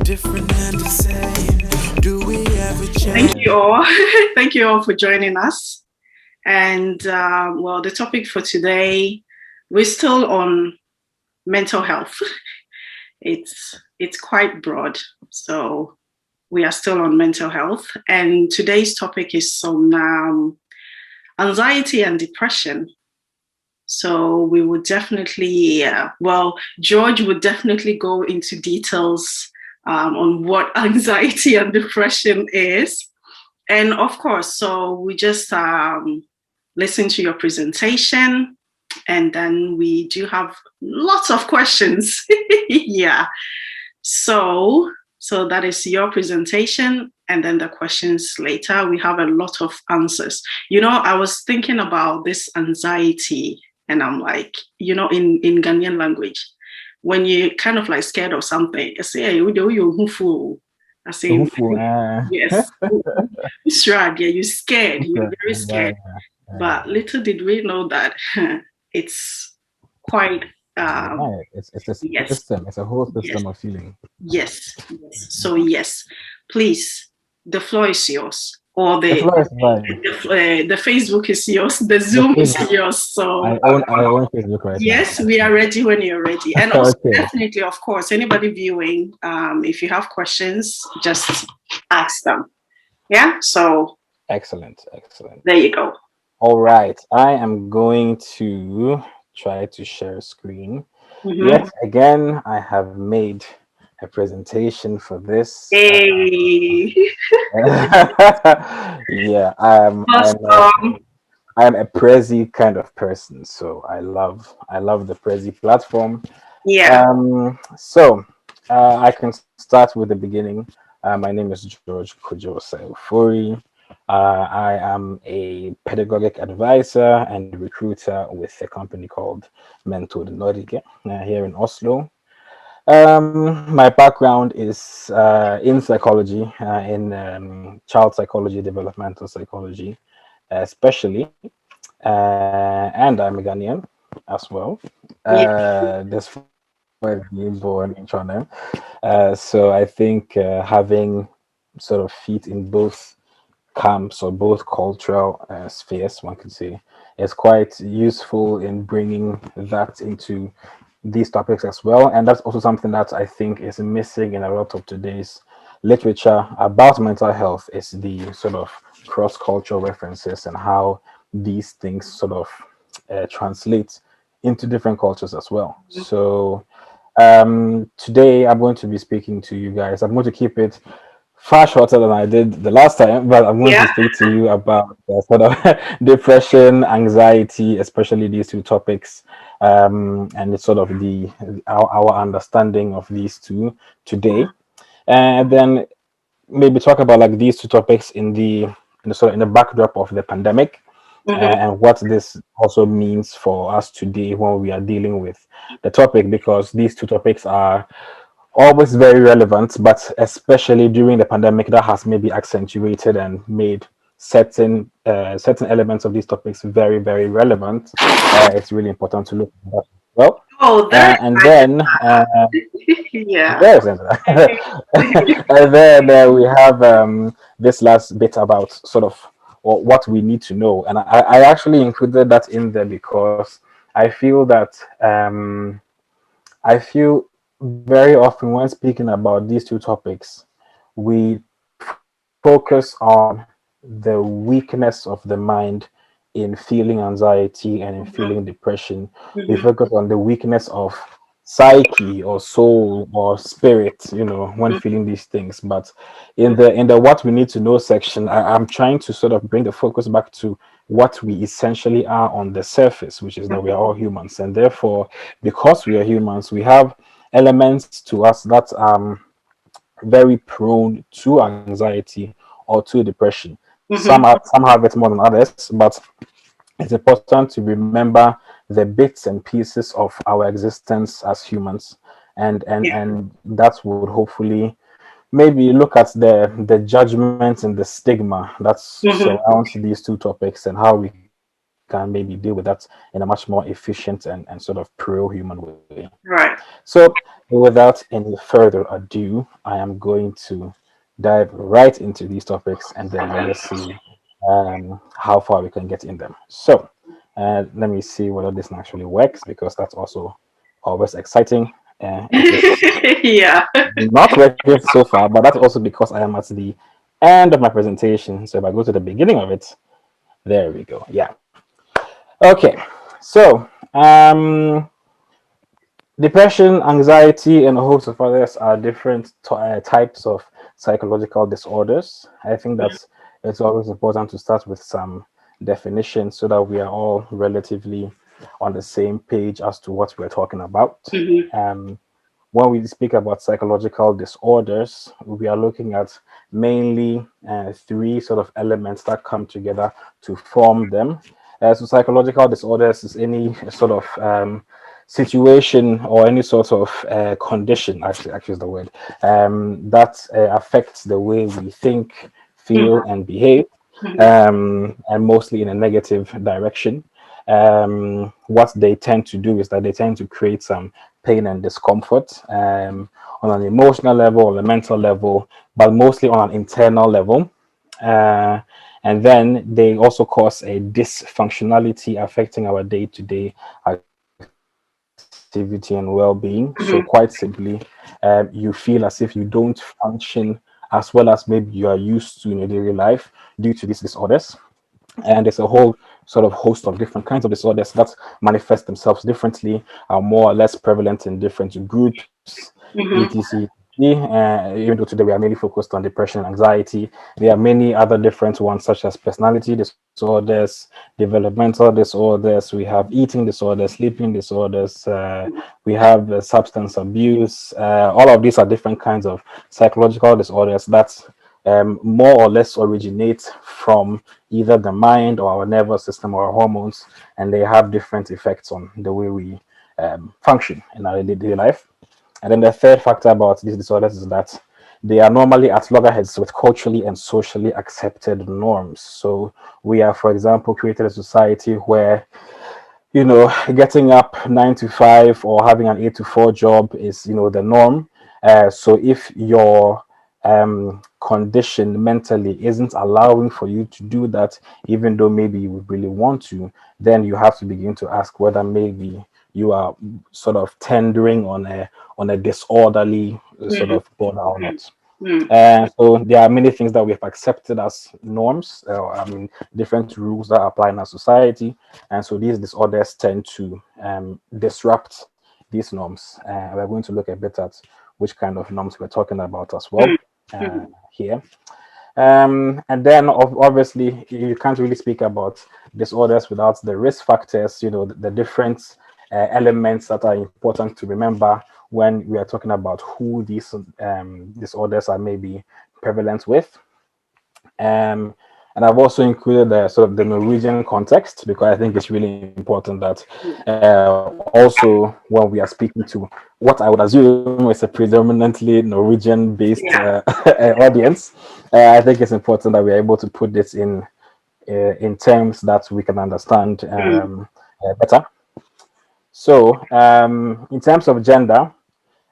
different and the same. Do we ever change? Thank you all. Thank you all for joining us. And well, the topic for today, we're still on mental health. It's quite broad, so we are still on mental health. And today's topic is on anxiety and depression. So we would definitely, George would definitely go into details on what anxiety and depression is. And of course, so we just listen to your presentation, and then we do have lots of questions. Yeah. So that is your presentation, and then the questions later. We have a lot of answers. I was thinking about this anxiety, and I'm like, in Ghanaian language, when you kind of like scared of something, I say, hey, you're fool. I say, yes, shrug. Yeah, you're scared. You're very scared. But little did we know that it's quite. It's a system. It's a whole system of feeling. Yes. So yes, please, the floor is yours. Or the Facebook is yours. The Zoom is yours. So I own Facebook right now. Yes, we are ready when you're ready. And also definitely, of course, anybody viewing, if you have questions, just ask them. Yeah. So excellent. There you go. All right. I am going to try to share screen. Yet again, I have made a presentation for this. Hey. Yeah, I'm a Prezi kind of person, so I love the Prezi platform. Yeah. So I can start with the beginning. My name is George K Ofori. I am a pedagogic advisor and recruiter with a company called menatl here in Oslo. My background is in psychology, in child psychology, developmental psychology, especially, and I'm a Ghanaian as well. Despite being born in China, so I think having sort of feet in both camps or both cultural spheres, one could say, is quite useful in bringing that into these topics as well. And that's also something that I think is missing in a lot of today's literature about mental health, is the sort of cross-cultural references and how these things sort of translate into different cultures as well. So today I'm going to be speaking to you guys. I'm going to keep it far shorter than I did the last time, but I'm going to speak to you about sort of depression, anxiety, especially these two topics, and it's sort of our understanding of these two today, and then maybe talk about like these two topics in the backdrop of the pandemic. And what this also means for us today when we are dealing with the topic, because these two topics are always very relevant, but especially during the pandemic, that has maybe accentuated and made certain elements of these topics very, very relevant. It's really important to look at that as well. And then yeah. And then we have this last bit about sort of what we need to know, and I actually included that in there because I feel that very often when speaking about these two topics, we focus on the weakness of the mind in feeling anxiety and in feeling depression. We focus on the weakness of psyche or soul or spirit, when feeling these things. But in the what we need to know section, I'm trying to sort of bring the focus back to what we essentially are on the surface, which is that we are all humans, and therefore, because we are humans, we have elements to us that are very prone to anxiety or to depression. Some have it more than others, but it's important to remember the bits and pieces of our existence as humans, and that would hopefully maybe look at the judgments and the stigma that surrounds these two topics and how we can maybe deal with that in a much more efficient and sort of pro-human way. Right. So without any further ado, I am going to dive right into these topics, and then we'll just see how far we can get in them. So let me see whether this actually works, because that's also always exciting. It is Yeah. not working so far, but that's also because I am at the end of my presentation. So if I go to the beginning of it, there we go. Yeah. Okay. So depression, anxiety, and a host of others are different types of psychological disorders. I think that it's always important to start with some definitions so that we are all relatively on the same page as to what we're talking about. Mhm. Um, when we speak about psychological disorders, we are looking at mainly three sort of elements that come together to form them. So, psychological disorders is any sort of situation or any sort of condition, actually is the word, that affects the way we think, feel, and behave, Mhm. and mostly in a negative direction. What they tend to do is that they tend to create some pain and discomfort on an emotional level, on a mental level, but mostly on an internal level. Uh, and then they also cause a dysfunctionality affecting our day-to-day activity and well-being. So quite simply, you feel as if you don't function as well as maybe you are used to in your daily life due to these disorders. And there's a whole sort of host of different kinds of disorders that manifest themselves differently, are more or less prevalent in different groups, Mhm. etc. Even though today we are mainly focused on depression and anxiety, there are many other different ones, such as personality disorders, developmental disorders, we have eating disorders, sleeping disorders, we have substance abuse. All of these are different kinds of psychological disorders that more or less originate from either the mind or our nervous system or our hormones, and they have different effects on the way we function in our daily life. And then the third factor about these disorders is that they are normally at loggerheads with culturally and socially accepted norms. So we are, for example, created a society where getting up 9 to 5 or having an 8 to 4 job is, the norm. So if your condition mentally isn't allowing for you to do that, even though maybe you would really want to, then you have to begin to ask whether maybe you are sort of tendering on a disorderly sort Mhm. of border or not. Mhm. So there are many things that we have accepted as norms, different rules that apply in our society, and so these disorders tend to disrupt these norms. We're going to look a bit at which kind of norms we're talking about as well Mhm. here. And then obviously you can't really speak about disorders without the risk factors, the different elements that are important to remember when we are talking about who these disorders are maybe prevalent with. Um, and I've also included the sort of the Norwegian context, because I think it's really important that also when we are speaking to what I would assume is a predominantly Norwegian-based Yeah. audience, I think it's important that we are able to put this in terms that we can understand Mhm. better. So, in terms of gender,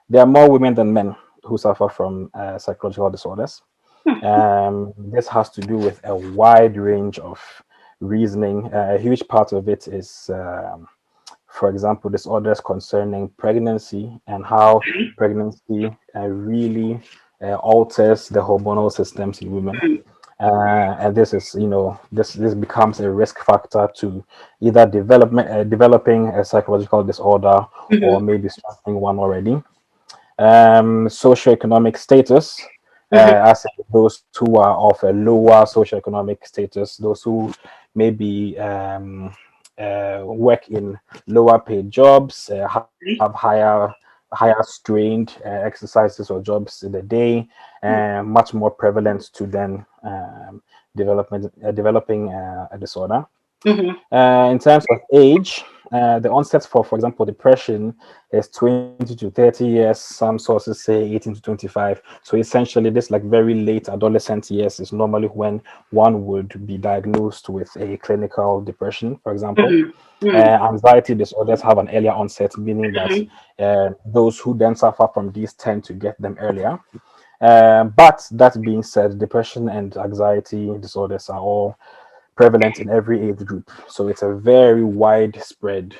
there are more women than men who suffer from psychological disorders. This has to do with a wide range of reasoning. A huge part of it is, for example, disorders concerning pregnancy and how pregnancy really alters the hormonal systems in women. And this is, this becomes a risk factor to either developing a psychological disorder or Mhm. maybe starting one already. Socioeconomic status, Mhm. as in those who are of a lower socioeconomic status, those who maybe work in lower paid jobs, have higher strained exercises or jobs in the day, much more prevalent to then developing a disorder. In terms of age, the onset for example, depression is 20 to 30 years. Some sources say 18 to 25. So essentially, this like very late adolescent years is normally when one would be diagnosed with a clinical depression, for example. Anxiety disorders have an earlier onset, meaning that those who then suffer from these tend to get them earlier. But that being said, depression and anxiety disorders are all prevalent in every age group. So it's a very widespread,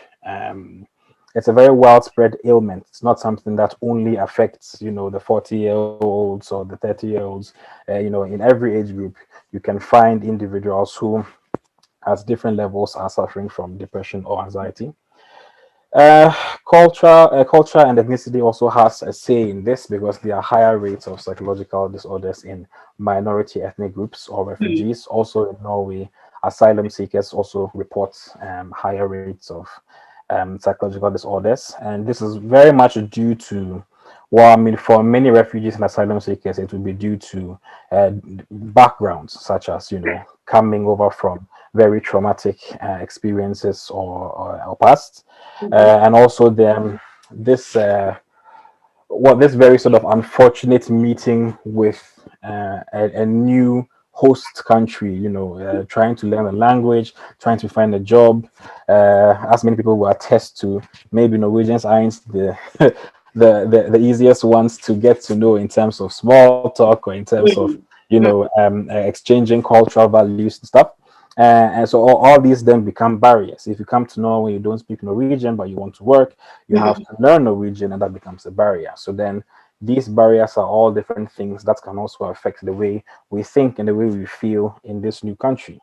it's a very widespread ailment. It's not something that only affects, the 40-year-olds or the 30-year-olds. In every age group, you can find individuals who, at different levels, are suffering from depression or anxiety. Uh, culture and ethnicity also has a say in this because there are higher rates of psychological disorders in minority ethnic groups or refugees. Also in Norway, asylum seekers also report higher rates of psychological disorders, and this is very much due to, well, I mean, for many refugees and asylum seekers, it would be due to backgrounds such as, coming over from very traumatic experiences or past, and also then this this very sort of unfortunate meeting with a new host country, trying to learn a language, trying to find a job. As many people will attest to, maybe Norwegians aren't the easiest ones to get to know in terms of small talk or in terms of exchanging cultural values and stuff. And so all these then become barriers. If you come to Norway, you don't speak Norwegian, but you want to work, you have to learn Norwegian, and that becomes a barrier. So then these barriers are all different things that can also affect the way we think and the way we feel in this new country.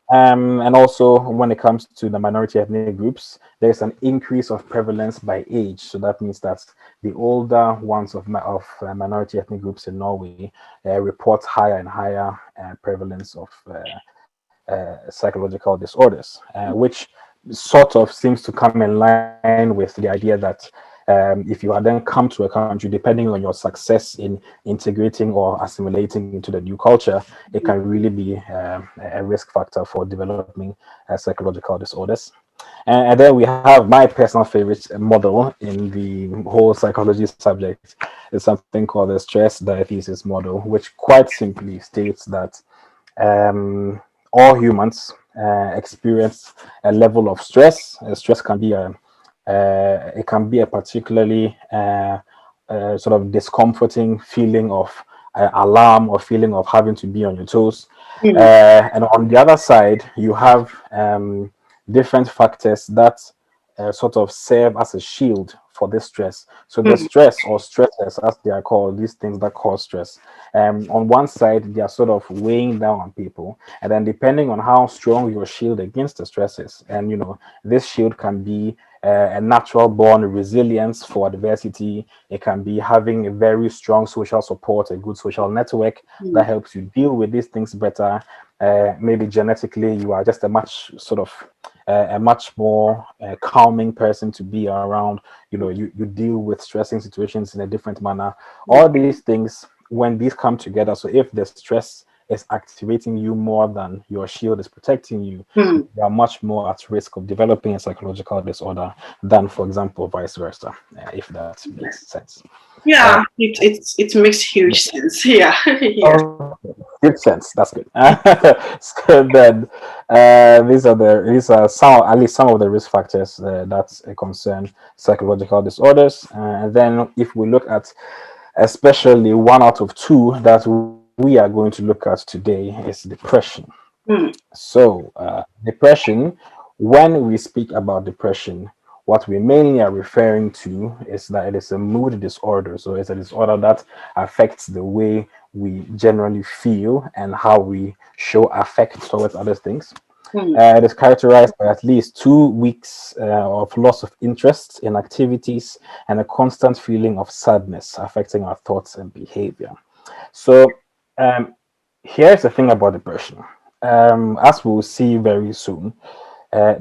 And also, when it comes to the minority ethnic groups, there's an increase of prevalence by age. So that means that the older ones of minority ethnic groups in Norway report higher and higher prevalence of psychological disorders, which sort of seems to come in line with the idea that if you are then come to a country, depending on your success in integrating or assimilating into the new culture, it can really be a risk factor for developing psychological disorders. And then we have my personal favorite model in the whole psychology subject is something called the stress diathesis model, which quite simply states that all humans experience a level of stress. Stress can be it can be a particularly sort of discomforting feeling of alarm or feeling of having to be on your toes. And on the other side, you have different factors that sort of serve as a shield for this stress. So the stress or stresses, as they are called, these things that cause stress, on one side, they are sort of weighing down on people. And then depending on how strong your shield against the stress is, and this shield can be a natural born resilience for adversity. It can be having a very strong social support, a good social network that helps you deal with these things better. Maybe genetically, you are just a much sort of a much more calming person to be around. You deal with stressing situations in a different manner. All these things, when these come together, so if the stress is activating you more than your shield is protecting you, you are much more at risk of developing a psychological disorder than, for example, vice versa, if that makes sense. Yeah, it makes huge sense. Yeah. Yeah. Oh, good sense. That's good. So then, these are some, at least some of the risk factors that concern psychological disorders. And then, if we look at especially one out of two that we are going to look at today is depression. So, depression, when we speak about depression, what we mainly are referring to is that it is a mood disorder. So, it's a disorder that affects the way we generally feel and how we show affect towards other things. It is characterized by at least 2 weeks of loss of interest in activities and a constant feeling of sadness affecting our thoughts and behavior. So, um, here's the thing about depression. As we'll see very soon,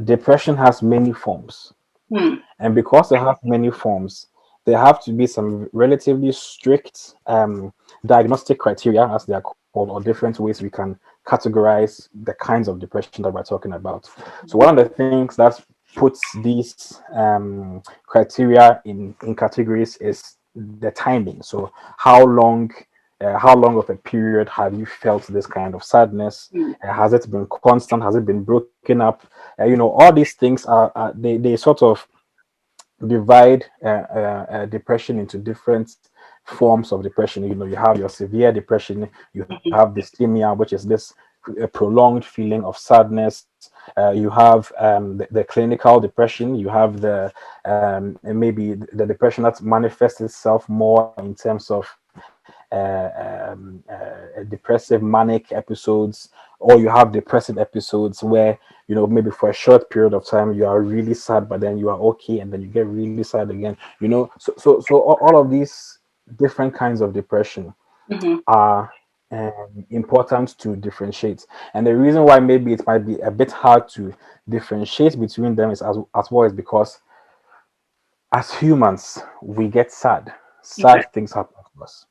depression has many forms. And because it has many forms, there have to be some relatively strict diagnostic criteria, as they are called, or different ways we can categorize the kinds of depression that we're talking about. So one of the things that puts these criteria in categories is the timing. So how long of a period have you felt this kind of sadness? Has it been constant? Has it been broken up? All these things they sort of divide depression into different forms of depression. You have your severe depression, you have dysthymia, which is this prolonged feeling of sadness. You have the clinical depression. You have the maybe the depression that manifests itself more in terms of depressive manic episodes, or you have depressive episodes where maybe for a short period of time you are really sad, but then you are okay, and then you get really sad again. So all of these different kinds of depression are important to differentiate. And the reason why maybe it might be a bit hard to differentiate between them is as well is because as humans we get sad. Okay. Sad things happen to us,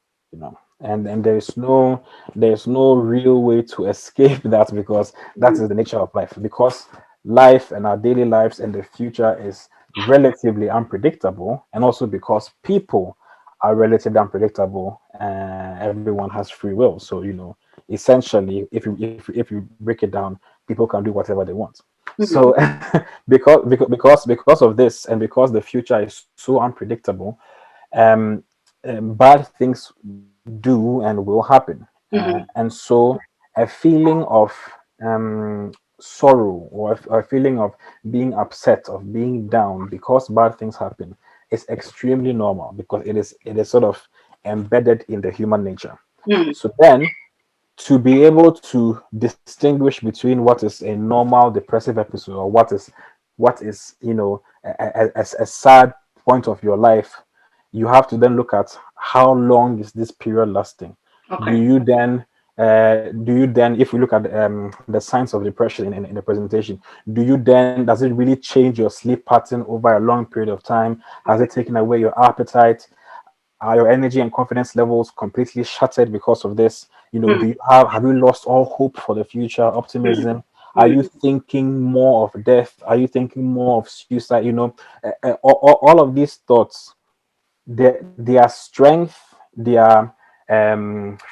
and there's no real way to escape that, because that is the nature of life. Because life and our daily lives and the future is relatively unpredictable, and also because people are relatively unpredictable. Everyone has free will, so essentially, if you break it down, people can do whatever they want. So because of this, and because the future is so unpredictable, um, bad things do and will happen. And so a feeling of sorrow, or a feeling of being upset, of being down because bad things happen, is extremely normal, because it is sort of embedded in the human nature. So then, to be able to distinguish between what is a normal depressive episode, or what is a sad point of your life, you have to then look at how long is this period lasting. do Okay. you then if we look at the signs of depression in the presentation, does it really change your sleep pattern over a long period of time? Has it taken away your appetite? Are your energy and confidence levels completely shattered because of this? Do you have you lost all hope for the future, optimism? Are you thinking more of death? Are you thinking more of suicide? All of these thoughts, their strength, their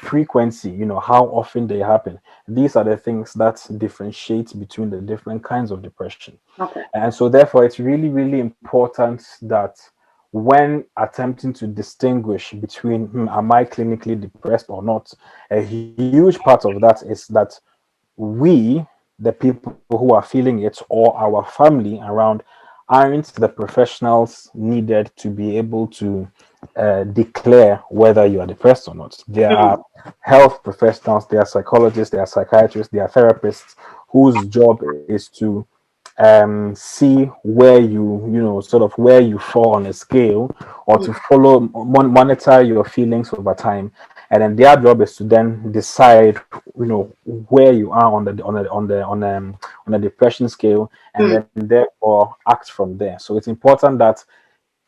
frequency, how often they happen. These are the things that differentiate between the different kinds of depression. Okay. And so therefore it's really, really important that when attempting to distinguish between am I clinically depressed or not, a huge part of that is that we, the people who are feeling it, or our family around, aren't the professionals needed to be able to declare whether you are depressed or not. There are health professionals, there are psychologists, there are psychiatrists, there are therapists whose job is to see where sort of where you fall on a scale, or to follow monitor your feelings over time. And then their job is to then decide where you are on the depression scale, and then therefore act from there. So it's important that,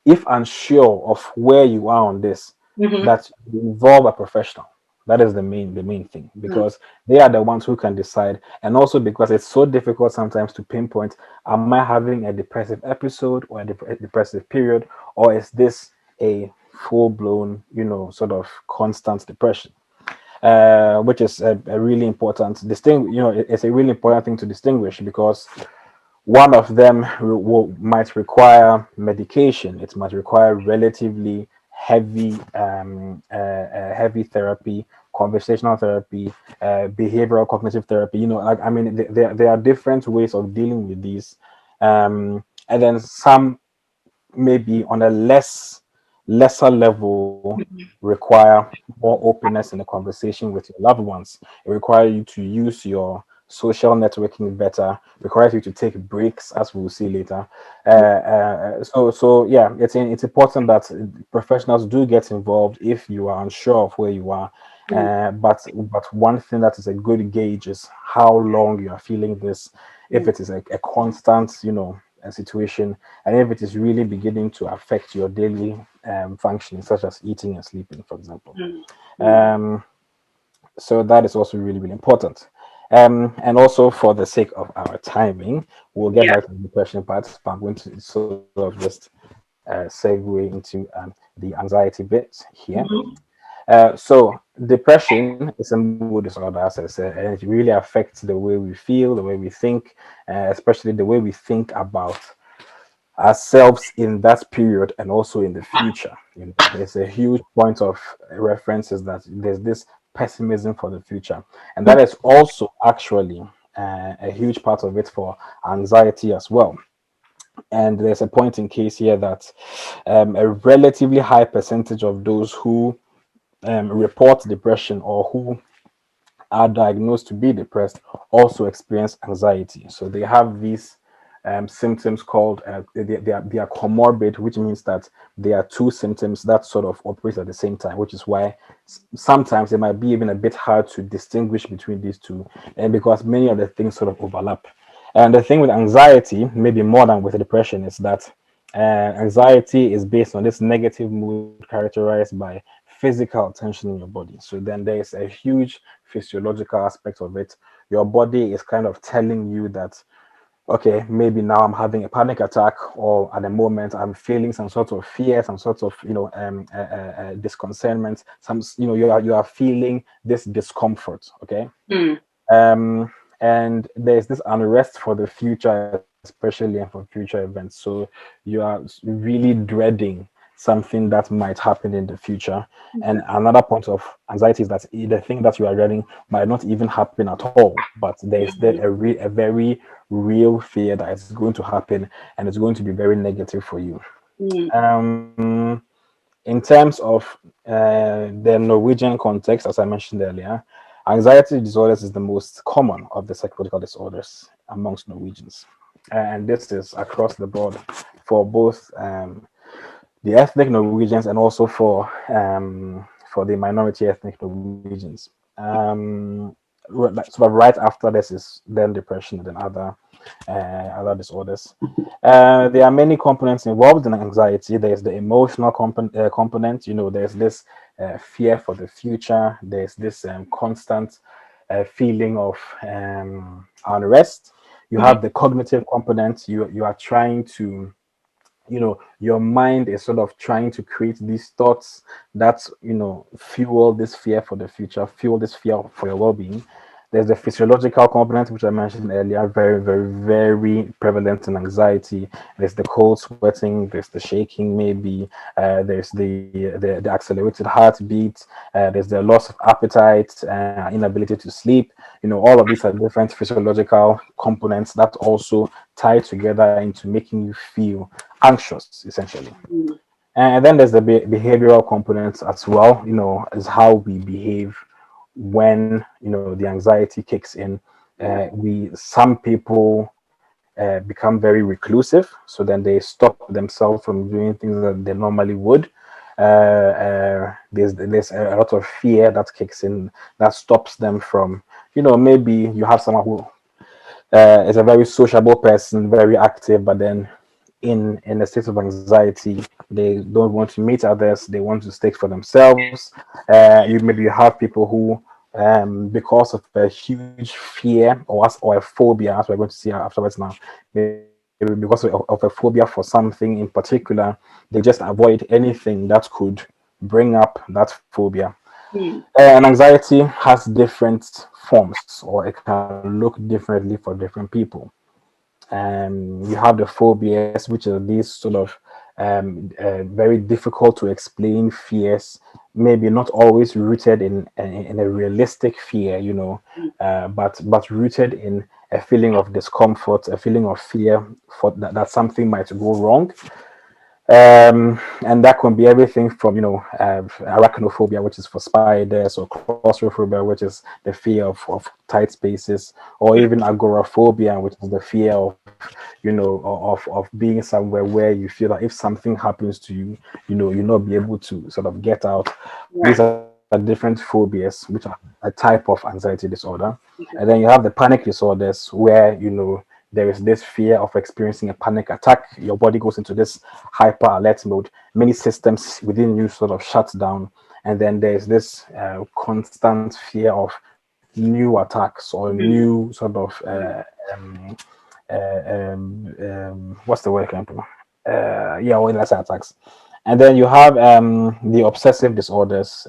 if unsure of where you are on this, that you involve a professional. That is the main thing, because they are the ones who can decide. And also because it's so difficult sometimes to pinpoint, am I having a depressive episode, or a depressive period, or is this a full-blown sort of constant depression? Which is a really important it's a really important thing to distinguish, because one of them might require medication. It might require relatively heavy therapy, conversational therapy, behavioral cognitive therapy. There are different ways of dealing with these, and then some maybe on a lesser level require more openness in the conversation with your loved ones. It requires you to use your social networking better, requires you to take breaks, as we'll see later. So yeah, it's important that professionals do get involved if you are unsure of where you are. But one thing that is a good gauge is how long you are feeling this. If it is a constant a situation, and if it is really beginning to affect your daily functioning, such as eating and sleeping, for example. So that is also really, really important. And also for the sake of our timing, we'll get Yeah. back to the depression part, but I'm going to sort of just segue into the anxiety bit here. Mhm. So depression is a mood disorder, as I said, and it really affects the way we feel, the way we think, especially the way we think about ourselves in that period and also in the future. It's a huge point of reference is that there's this pessimism for the future, and that is also actually a huge part of it for anxiety as well. And there's a point in case here that a relatively high percentage of those who report depression or who are diagnosed to be depressed also experience anxiety. So they have these symptoms called they are comorbid, which means that there are two symptoms that sort of operate at the same time, which is why sometimes it might be even a bit hard to distinguish between these two, and because many of the things sort of overlap. And the thing with anxiety, maybe more than with depression, is that anxiety is based on this negative mood characterized by physical tension in your body. So then there is a huge physiological aspect of it. Your body is kind of telling you that, okay, maybe now I'm having a panic attack, or at the moment I'm feeling some sort of fear, some sort of disconcernment. You are feeling this discomfort. Okay, Mm. um, and there's this unrest for the future, especially and for future events. So you are really dreading something that might happen in the future. And Okay. another point of anxiety is that the thing that you are dreading might not even happen at all, but there's a very real fear that it's going to happen, and it's going to be very negative for you. Mm. Um, in terms of the Norwegian context, as I mentioned earlier, anxiety disorders is the most common of the psychological disorders amongst Norwegians. And this is across the board for both the ethnic Norwegians and also for the minority ethnic Norwegians. Sort of right after this is then depression and then other disorders. There are many components involved in anxiety. There's the emotional component. There's this fear for the future. There's this constant feeling of unrest. You Mhm. have the cognitive component. You are trying to, your mind is sort of trying to create these thoughts that fuel this fear for the future, fuel this fear for your well-being. There's the physiological component, which I mentioned earlier, very, very, very prevalent in anxiety. There's the cold sweating, there's the shaking, maybe. There's the accelerated heartbeat. There's the loss of appetite, inability to sleep. All of these are different physiological components that also tie together into making you feel anxious, essentially. Mm. And then there's the behavioral components as well, is how we behave when the anxiety kicks in. Yeah. We Some people become very reclusive, so then they stop themselves from doing things that they normally would. There's a lot of fear that kicks in that stops them from, maybe you have someone who is a very sociable person, very active, but then in a state of anxiety, they don't want to meet others. They want to stay for themselves. You have people who, because of a huge fear or a phobia, as we're going to see afterwards now, maybe because of a phobia for something in particular, they just avoid anything that could bring up that phobia. Mm. And anxiety has different forms, or it can look differently for different people. You have the phobias, which are these sort of very difficult to explain fears, maybe not always rooted in a realistic fear, but rooted in a feeling of discomfort, a feeling of fear for that something might go wrong. And that can be everything from arachnophobia, which is for spiders, or claustrophobia, which is the fear of tight spaces, or Yeah. even agoraphobia, which is the fear of being somewhere where you feel that if something happens to you, you'll not be able to sort of get out. These Yeah. are different phobias, which are a type of anxiety disorder. And then Okay. you have the panic disorders, where there is this fear of experiencing a panic attack. Your body goes into this hyper alert mode. Many systems within you sort of shut down, and then there's this constant fear of new attacks or Mm. new sort of what's the word I can put? Yeah, well, let's say attacks. And then you have the obsessive disorders,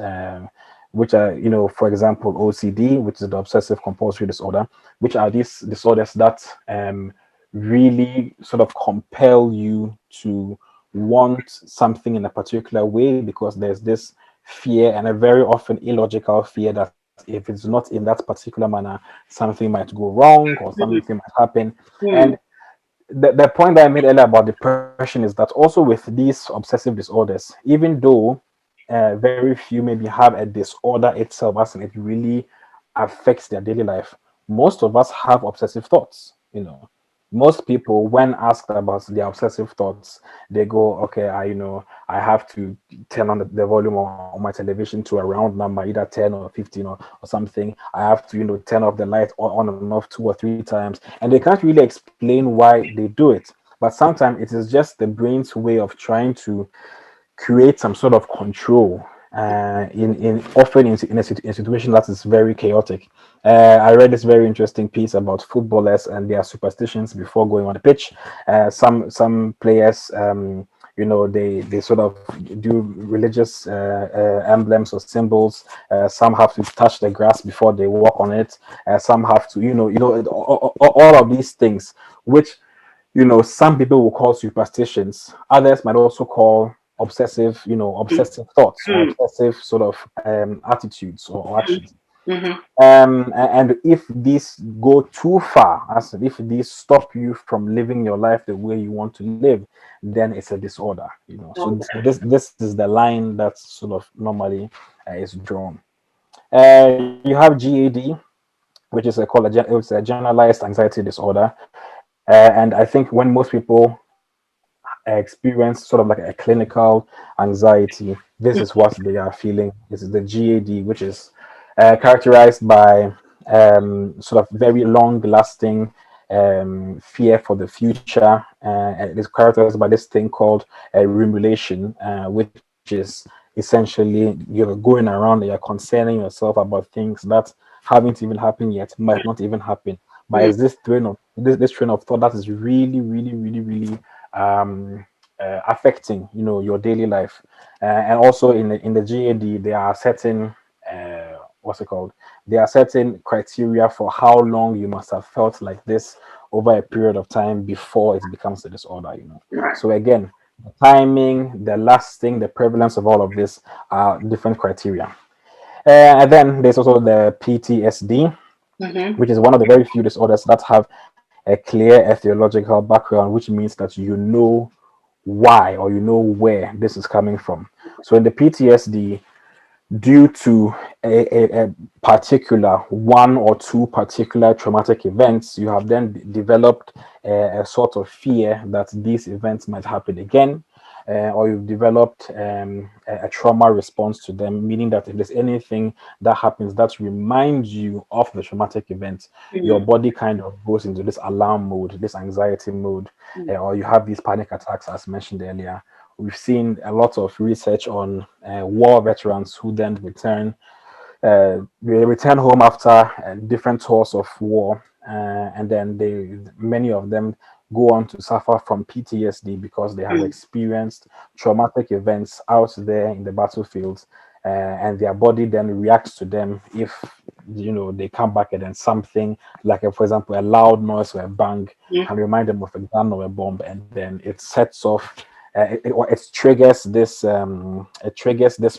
which are, for example, OCD, which is the obsessive compulsory disorder, which are these disorders that really sort of compel you to want something in a particular way because there's this fear, and a very often illogical fear, that if it's not in that particular manner, something might go wrong or Mm. something might happen. And Mm. the point that I made earlier about depression is that also with these obsessive disorders, even though very few maybe have a disorder itself, as in it really affects their daily life, most of us have obsessive thoughts. Most people, when asked about their obsessive thoughts, they go, "Okay, I have to turn on the volume on my television to a round number, either 10 or 15 or something. I have to, turn off the light on and off 2 or 3 times," and they can't really explain why they do it. But sometimes it is just the brain's way of trying to create some sort of control in often in a situation that is very chaotic. I read this very interesting piece about footballers and their superstitions before going on the pitch. Some players, they sort of do religious emblems or symbols. Some have to touch the grass before they walk on it. Some have to, all of these things, which some people will call superstitions. Others might also call obsessive thoughts or Mm. obsessive sort of attitudes or actions. Mhm. And if these go too far, as in if these stop you from living your life the way you want to live, then it's a disorder. So Okay. this is the line that sort of normally is drawn. You have GAD, which is it's a generalized anxiety disorder. And I think when most people experience sort of like a clinical anxiety, this is what they are feeling. This is the GAD, which is characterized by sort of very long lasting fear for the future. And it is characterized by this thing called rumulation, which is essentially you're going around and you're concerning yourself about things that haven't even happened yet, might not even happen. But Mm. it's this train of thought that is really, really, really, really affecting your daily life. And also in the GAD, there are certain what's it called? There are certain criteria for how long you must have felt like this over a period of time before it becomes a disorder. Right. So again, the timing, the lasting, the prevalence of all of this are different criteria. And then there's also the PTSD, Mhm. which is one of the very few disorders that have a clear etiological background, which means that you know why or you know where this is coming from. So in the PTSD, due to a particular one or two particular traumatic events, you have then developed a sort of fear that these events might happen again, or you've developed a trauma response to them, meaning that if there's anything that happens that reminds you of the traumatic event, your Mm. body kind of goes into this alarm mode, this anxiety mode, Mm. or you have these panic attacks, as mentioned earlier. We've seen a lot of research on war veterans who then they return home after different tours of war, and then many of them go on to suffer from PTSD because they have Mm. experienced traumatic events out there in the battlefield, and their body then reacts to them if they come back and then something like, for example, a loud noise or a bang Mm. can remind them of a gun or a bomb, and then it sets off. It triggers this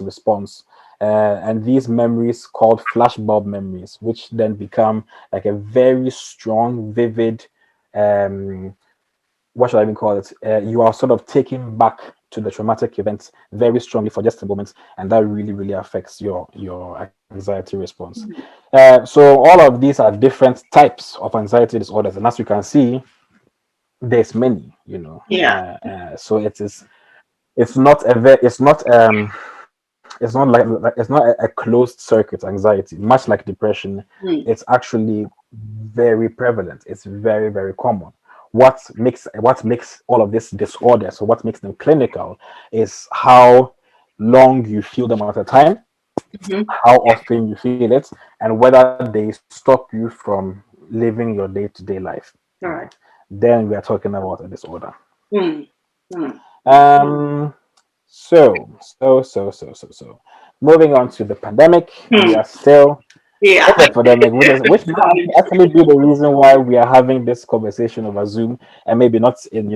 response, and these memories called flashbulb memories, which then become like a very strong, vivid, um, what should I even call it? You are sort of taken back to the traumatic event very strongly for just a moment, and that really, really affects your anxiety response. So all of these are different types of anxiety disorders, and as you can see, there's many. Yeah. So it's not a ve- it's not it's not a closed circuit anxiety, much like depression. Mm. It's actually very prevalent. It's very, very common. What makes all of this disorder, so what makes them clinical, is how long you feel them at a time, Mhm. how often you feel it, and whether they stop you from living your day-to-day life. All You right. know, then we are talking about a disorder. Mm. Mm. Um, so. Moving on to the pandemic, we Mm. are still Yeah. in the pandemic, which might actually be the reason why we are having this conversation over Zoom, and maybe not in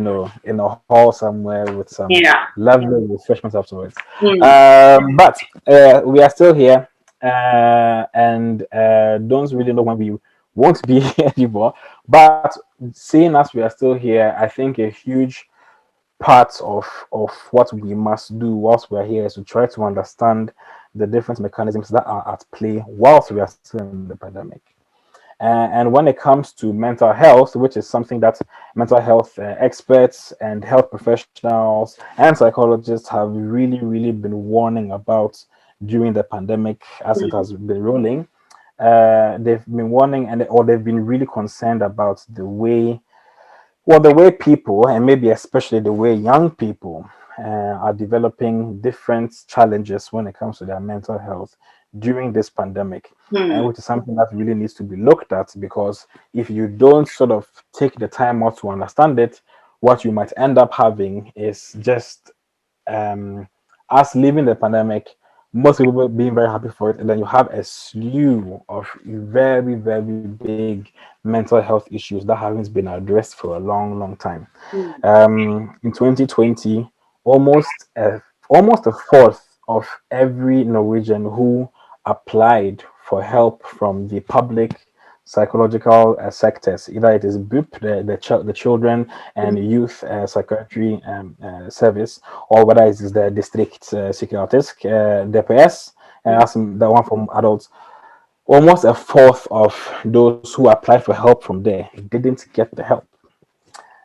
in a hall somewhere with some Yeah. lovely refreshments afterwards. Mm. But we are still here, and don't really know when we won't be here anymore. But seeing as we are still here, I think a huge part of what we must do whilst we're here is to try to understand the different mechanisms that are at play whilst we are still in the pandemic. And when it comes to mental health, which is something that mental health experts and health professionals and psychologists have really been warning about during the pandemic as it Mm. has been rolling, they've been warning or they've been really concerned about the way people, and maybe especially the way young people, are developing different challenges when it comes to their mental health during this pandemic, and Mm. which is something that really needs to be looked at, because if you don't sort of take the time out to understand it, what you might end up having is just us leaving the pandemic, most people being very happy for it, and then you have a slew of very big mental health issues that haven't been addressed for a long time. Mm. In 2020, almost a fourth of every Norwegian who applied for help from the public psychological sectors, either it is BUP, the children and youth psychiatry service, or whether it is the district psykiatrisk, DPS, that's the one from adults. Almost a fourth of those who applied for help from there didn't get the help.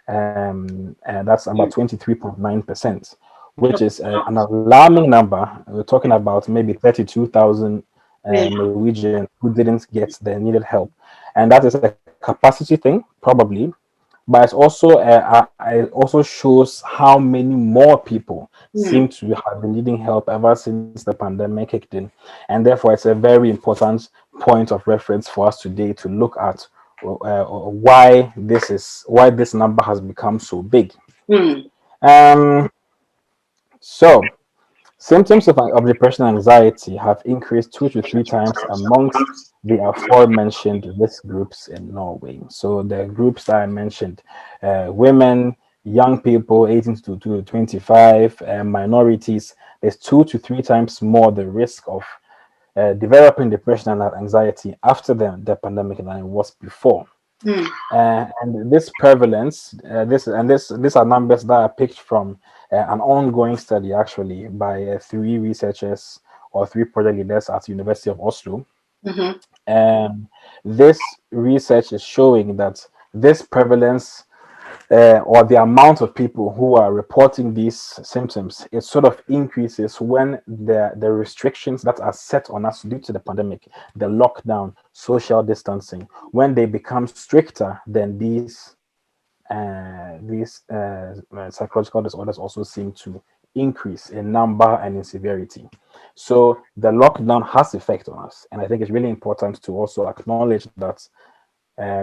And that's about Mm. 23.9%, which is an alarming number. We're talking about maybe 32,000 Yeah. Norwegians who didn't get the needed help. And that is a capacity thing, probably, but it also shows how many more people Mm. seem to have been needing help ever since the pandemic kicked in, and therefore it's a very important point of reference for us today to look at why this number has become so big. Mm. Um, so symptoms of depression and anxiety have increased 2 to 3 times amongst the aforementioned risk groups in Norway. So the groups that I mentioned, women, young people 18 to 25, minorities, there's 2 to 3 times more the risk of developing depression and anxiety after the pandemic than it was before. Mm. And this prevalence, these are numbers that are picked from an ongoing study, actually, by three researchers or three project leaders at the University of Oslo. Mhm. And this research is showing that this prevalence, or the amount of people who are reporting these symptoms, it sort of increases when the restrictions that are set on us due to the pandemic, the lockdown, social distancing, when they become stricter, then these psychological disorders also seem to increase in number and in severity. So the lockdown has effect on us, and I think it's really important to also acknowledge that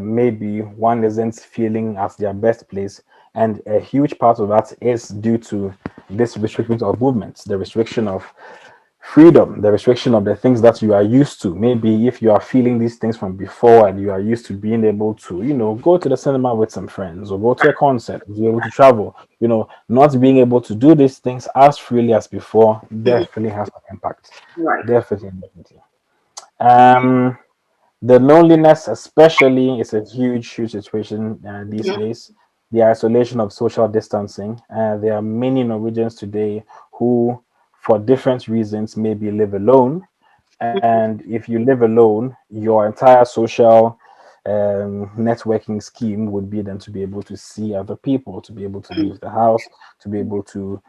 maybe one isn't feeling at their best place. And a huge part of that is due to this restriction of movements, the restriction of freedom, the restriction of the things that you are used to. Maybe if you are feeling these things from before and you are used to being able to, go to the cinema with some friends or go to a concert, be able to travel, not being able to do these things as freely as before Mhm. definitely has an impact. Right. Definitely. Um, the loneliness, especially, is a huge situation these Mhm. days. The isolation of social distancing. There are many Norwegians today who, for different reasons, maybe live alone. And if you live alone, your entire social networking scheme would be then to be able to see other people, to be able to Mm. leave the house, to be able to,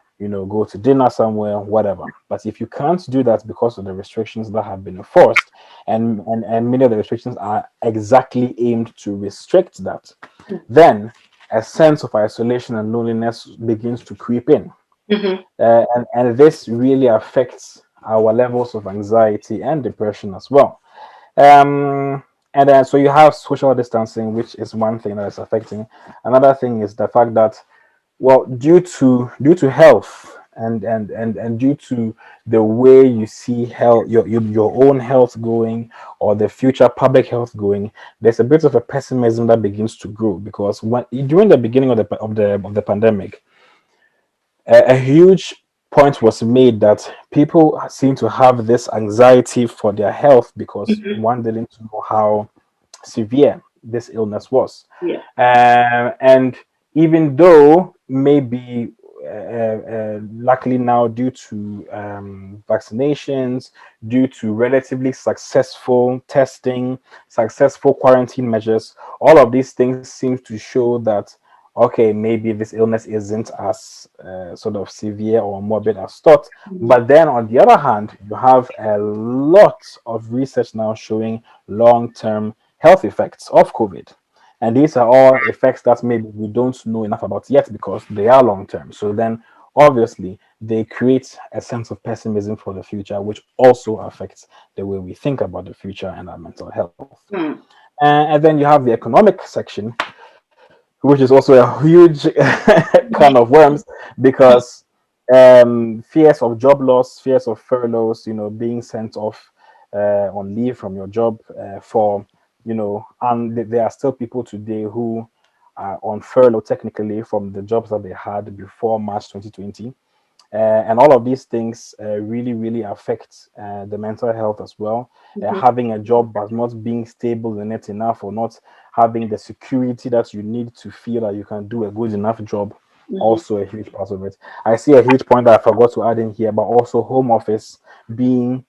go to dinner somewhere, whatever. But if you can't do that because of the restrictions that have been enforced, and many of the restrictions are exactly aimed to restrict that, then a sense of isolation and loneliness begins to creep in. Mhm. And this really affects our levels of anxiety and depression as well. Um, and then so you have social distancing, which is one thing that is affecting. Another thing is the fact that, well, due to health and due to the way you see health, your own health going, or the future public health going, there's a bit of a pessimism that begins to grow, because when during the beginning of the pandemic, a huge point was made that people seem to have this anxiety for their health because Mhm. one didn't know how severe this illness was. Yeah. And even though maybe, luckily now, due to vaccinations, due to relatively successful testing, successful quarantine measures, all of these things seem to show that, okay, maybe this illness isn't as sort of severe or morbid as thought. Mhm. But then on the other hand, you have a lot of research now showing long-term health effects of COVID. And these are all effects that maybe we don't know enough about yet because they are long term. So then, obviously, they create a sense of pessimism for the future, which also affects the way we think about the future and our mental health. Mm. And then you have the economic section, which is also a huge can of worms, because fears of job loss, fears of furloughs, being sent off on leave from your job, and there are still people today who are on furlough technically from the jobs that they had before March 2020. And all of these things really, really affect the mental health as well. Mhm. Having a job but not being stable in it enough, or not having the security that you need to feel that you can do a good enough job, Mhm. also a huge part of it. I see a huge point that I forgot to add in here, but also home office being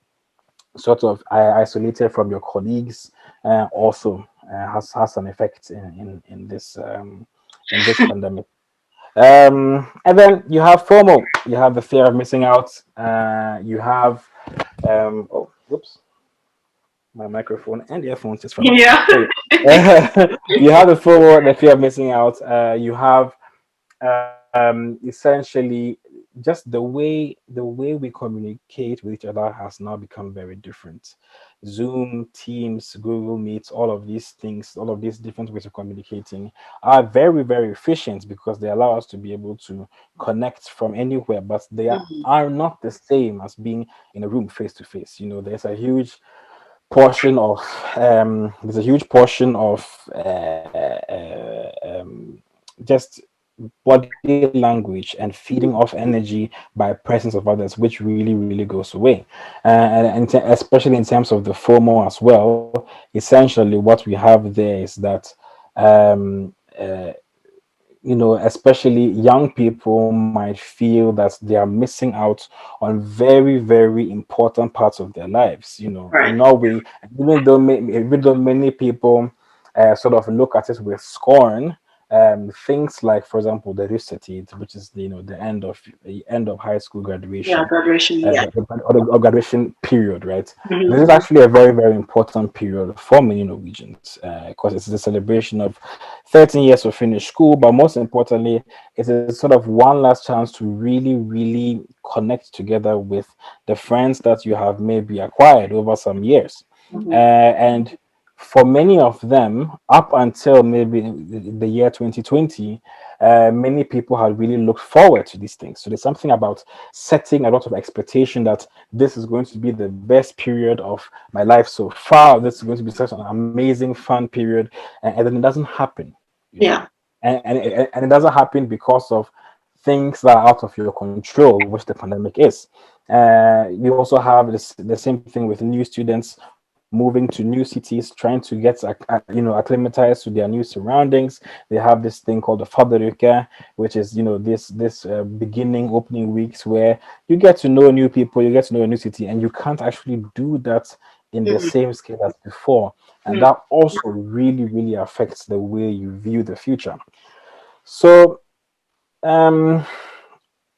sort of isolated from your colleagues also has an effect in this pandemic. And then you have FOMO. You have the fear of missing out. You have oh, whoops, my microphone and earphones just fell off. Yeah. Sorry. You have the FOMO, the fear of missing out. You have essentially just the way we communicate with each other has now become very different. Zoom, Teams, Google Meets, all of these things, all of these different ways of communicating are very, very efficient because they allow us to be able to connect from anywhere, but they are, Mhm. are not the same as being in a room face to face. There's a huge portion of just body language and feeding off energy by presence of others, which really, really goes away. And especially in terms of the FOMO as well, essentially what we have there is that, um, uh, especially young people might feel that they are missing out on very, very important parts of their lives. In Right. Norway, even though many people sort of look at it with scorn, things like, for example, the Russetid, which is the end of high school Yeah. graduation, Graduation. Yeah. or graduation period, right? Mhm. This is actually a very, very important period for many Norwegians because it's the celebration of 13 years of finished school, but most importantly, it's a sort of one last chance to really, really connect together with the friends that you have maybe acquired over some years. Mhm. And for many of them, up until maybe the year 2020, many people had really looked forward to these things. So there's something about setting a lot of expectation that this is going to be the best period of my life so far. This is going to be such an amazing, fun period, and then it doesn't happen. you know, Yeah. and it doesn't happen because of things that are out of your control, which the pandemic is. We also have the same thing with new students moving to new cities, trying to get acclimatized to their new surroundings. They have this thing called the Faderuke, which is this beginning opening weeks where you get to know new people, you get to know a new city, and you can't actually do that in the Mhm. same scale as before. And Mhm. that also really, really affects the way you view the future. So, um,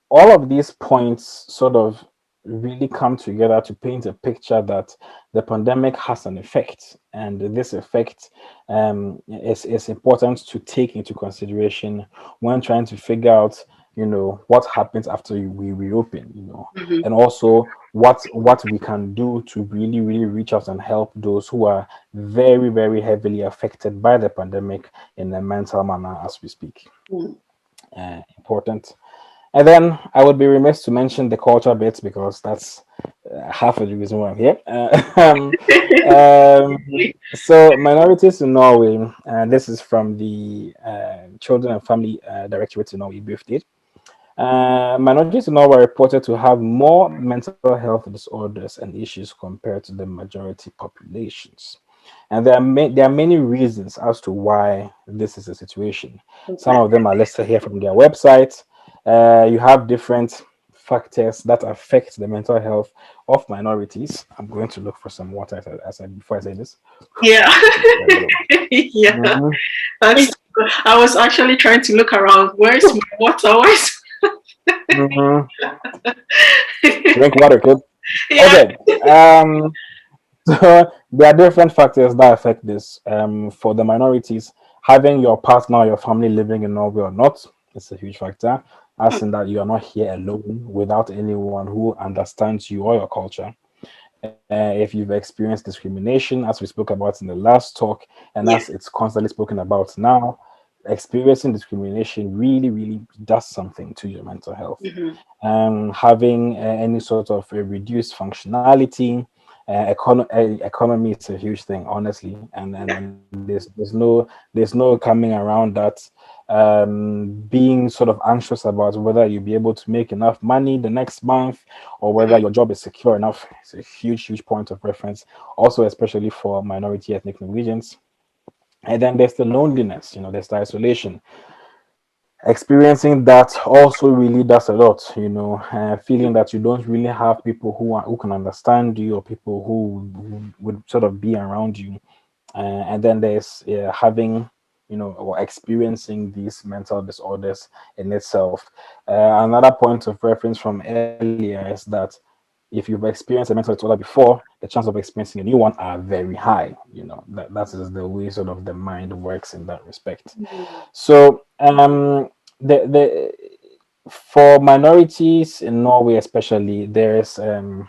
all of these points sort of really come together to paint a picture that the pandemic has an effect, and this effect is important to take into consideration when trying to figure out what happens after we reopen, Mm-hmm. and also what we can do to really really reach out and help those who are very very heavily affected by the pandemic in a mental manner as we speak. Mm-hmm. Important. And then I would be remiss to mention the culture bits because that's half of the reason why I'm here. Um, so, minorities in Norway, this is from the Children and Family Directorate in Norway, briefed it. Minorities in Norway are reported to have more mental health disorders and issues compared to the majority populations. And there are many reasons as to why this is a situation. Some Okay. of them are listed here from their website. You have different factors that affect the mental health of minorities. I'm going to look for some water before I say this. Yeah. There we go. Yeah. Mhm, That's good. I was actually trying to look around. Where's my water? Where's mhm. Drink water, kid. yeah. Okay. So there are different factors that affect this. For the minorities, having your partner or your family living in Norway or not is a huge factor, as in that you are not here alone without anyone who understands you or your culture. If you've experienced discrimination, as we spoke about in the last talk, and Yeah. as it's constantly spoken about now, experiencing discrimination really, really does something to your mental health. Mm-hmm. Having any sort of a reduced functionality, economy is a huge thing, honestly, Yeah. and there's no coming around that. Being sort of anxious about whether you'll be able to make enough money the next month or whether your job is secure enough. It's a huge point of reference, also especially for minority ethnic Norwegians. And then there's the loneliness, there's the isolation. Experiencing that also really does a lot, feeling that you don't really have people who can understand you or people who would sort of be around you. And then there's having, or experiencing these mental disorders in itself. Another point of reference from earlier is that if you've experienced a mental disorder before, the chance of experiencing a new one are very high. That is the way sort of the mind works in that respect. So the for minorities in Norway, especially, there's a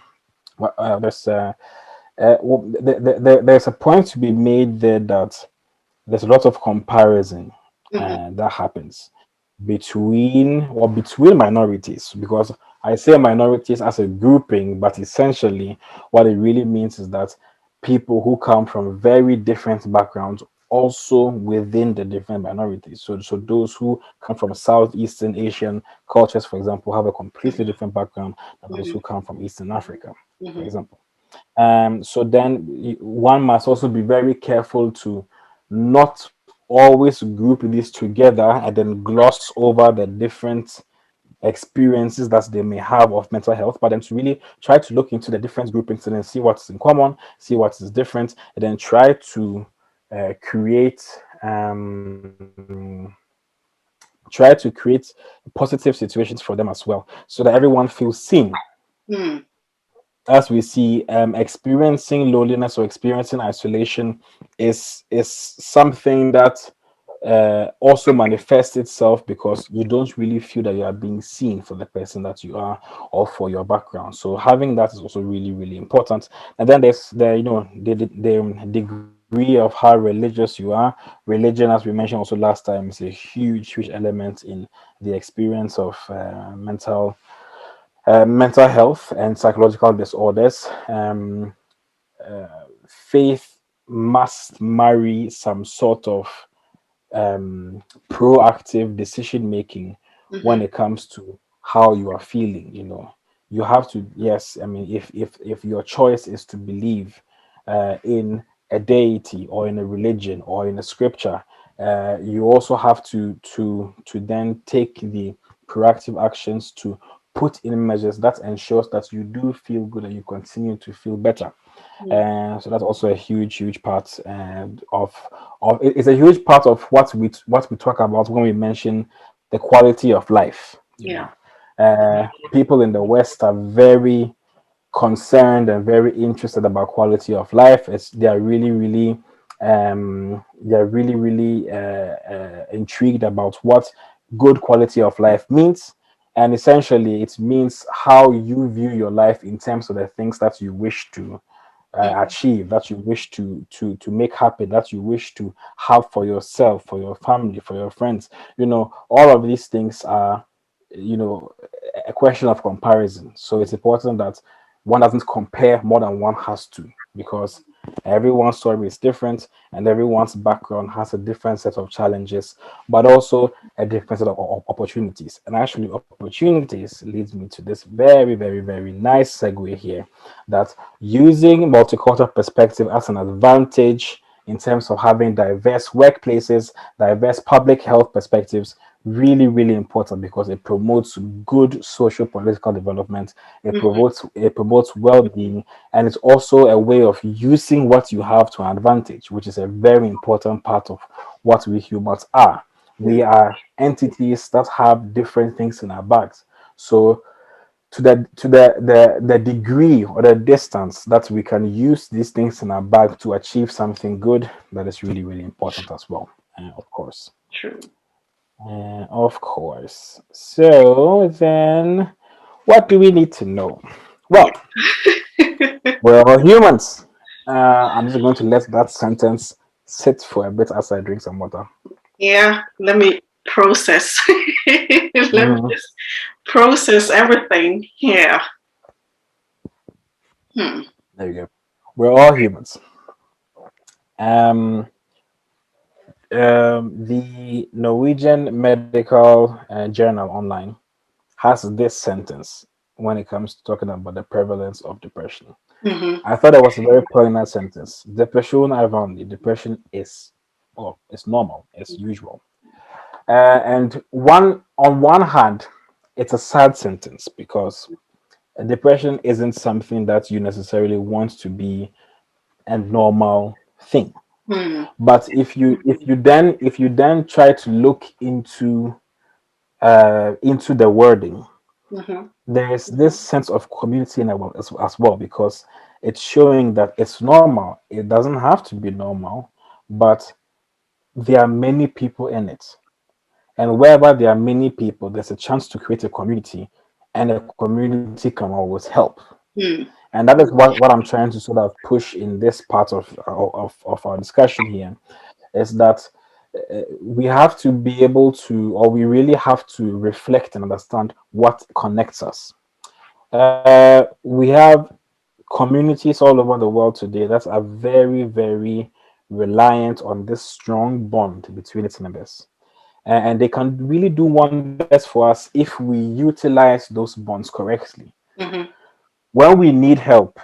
point to be made there that there's a lot of comparison Mm-hmm. that happens between minorities, because I say minorities as a grouping, but essentially what it really means is that people who come from very different backgrounds also within the different minorities. So those who come from Southeastern Asian cultures, for example, have a completely different background than those Mm-hmm. who come from Eastern Africa, for Mm-hmm. example. So then one must also be very careful to not always group these together and then gloss over the different experiences that they may have of mental health, but then to really try to look into the different groupings and then see what's in common, see what is different, and then try to create positive situations for them as well, so that everyone feels seen. Mm-hmm. As we see, experiencing loneliness or experiencing isolation is something that also manifests itself because you don't really feel that you are being seen for the person that you are or for your background. So having that is also really really important. And then there's the degree of how religious you are. Religion, as we mentioned also last time, is a huge element in the experience of mental health and psychological disorders. Faith must marry some sort of proactive decision making when Mm-hmm. it comes to how you are feeling. You have to, yes, I mean, if your choice is to believe in a deity or in a religion or in a scripture, you also have to then take the proactive actions to put in measures that ensures that you do feel good and you continue to feel better. So that's also a huge part it's a huge part of what we talk about when we mention the quality of life. Yeah. People in the West are very concerned and very interested about quality of life. They are really intrigued about what good quality of life means. And essentially, it means how you view your life in terms of the things that you wish to achieve, that you wish to make happen, that you wish to have for yourself, for your family, for your friends. All of these things are, you know, a question of comparison. So it's important that one doesn't compare more than one has to, because everyone's story is different and everyone's background has a different set of challenges, but also a different set of opportunities. And actually, opportunities leads me to this very, very, very nice segue here, that using multicultural perspective as an advantage in terms of having diverse workplaces, diverse public health perspectives, really, really important, because it promotes good social political development. It promotes well-being, and it's also a way of using what you have to an advantage, which is a very important part of what we humans are. We are entities that have different things in our bags. So to the degree or the distance that we can use these things in our bag to achieve something good, that is really, really important as well. Of course. True. Of course. So then, what do we need to know? Well, we're all humans. I'm just going to let that sentence sit for a bit as I drink some water. Yeah, let me process. Let me Mhm. just process everything. Yeah. Hmm. There you go. We're all humans. Um, the Norwegian Medical Journal online has this sentence when it comes to talking about the prevalence of depression. Mm-hmm. I thought it was a very poignant sentence. Depression er vanlig. Depression is, oh, it's normal. It's usual. And on one hand, it's a sad sentence, because depression isn't something that you necessarily want to be a normal thing. Hmm. But if you then try to look into the wording, Mm-hmm. there's this sense of community in it as well, because it's showing that it's normal. It doesn't have to be normal, but there are many people in it. And wherever there are many people, there's a chance to create a community, and a community can always help. Hmm. And that is what I'm trying to sort of push in this part of our discussion here, is that we have to be able to, or we really have to reflect and understand what connects us. We have communities all over the world today that are very, very reliant on this strong bond between its members. And they can really do wonders for us if we utilize those bonds correctly. Mm-hmm. When we need help,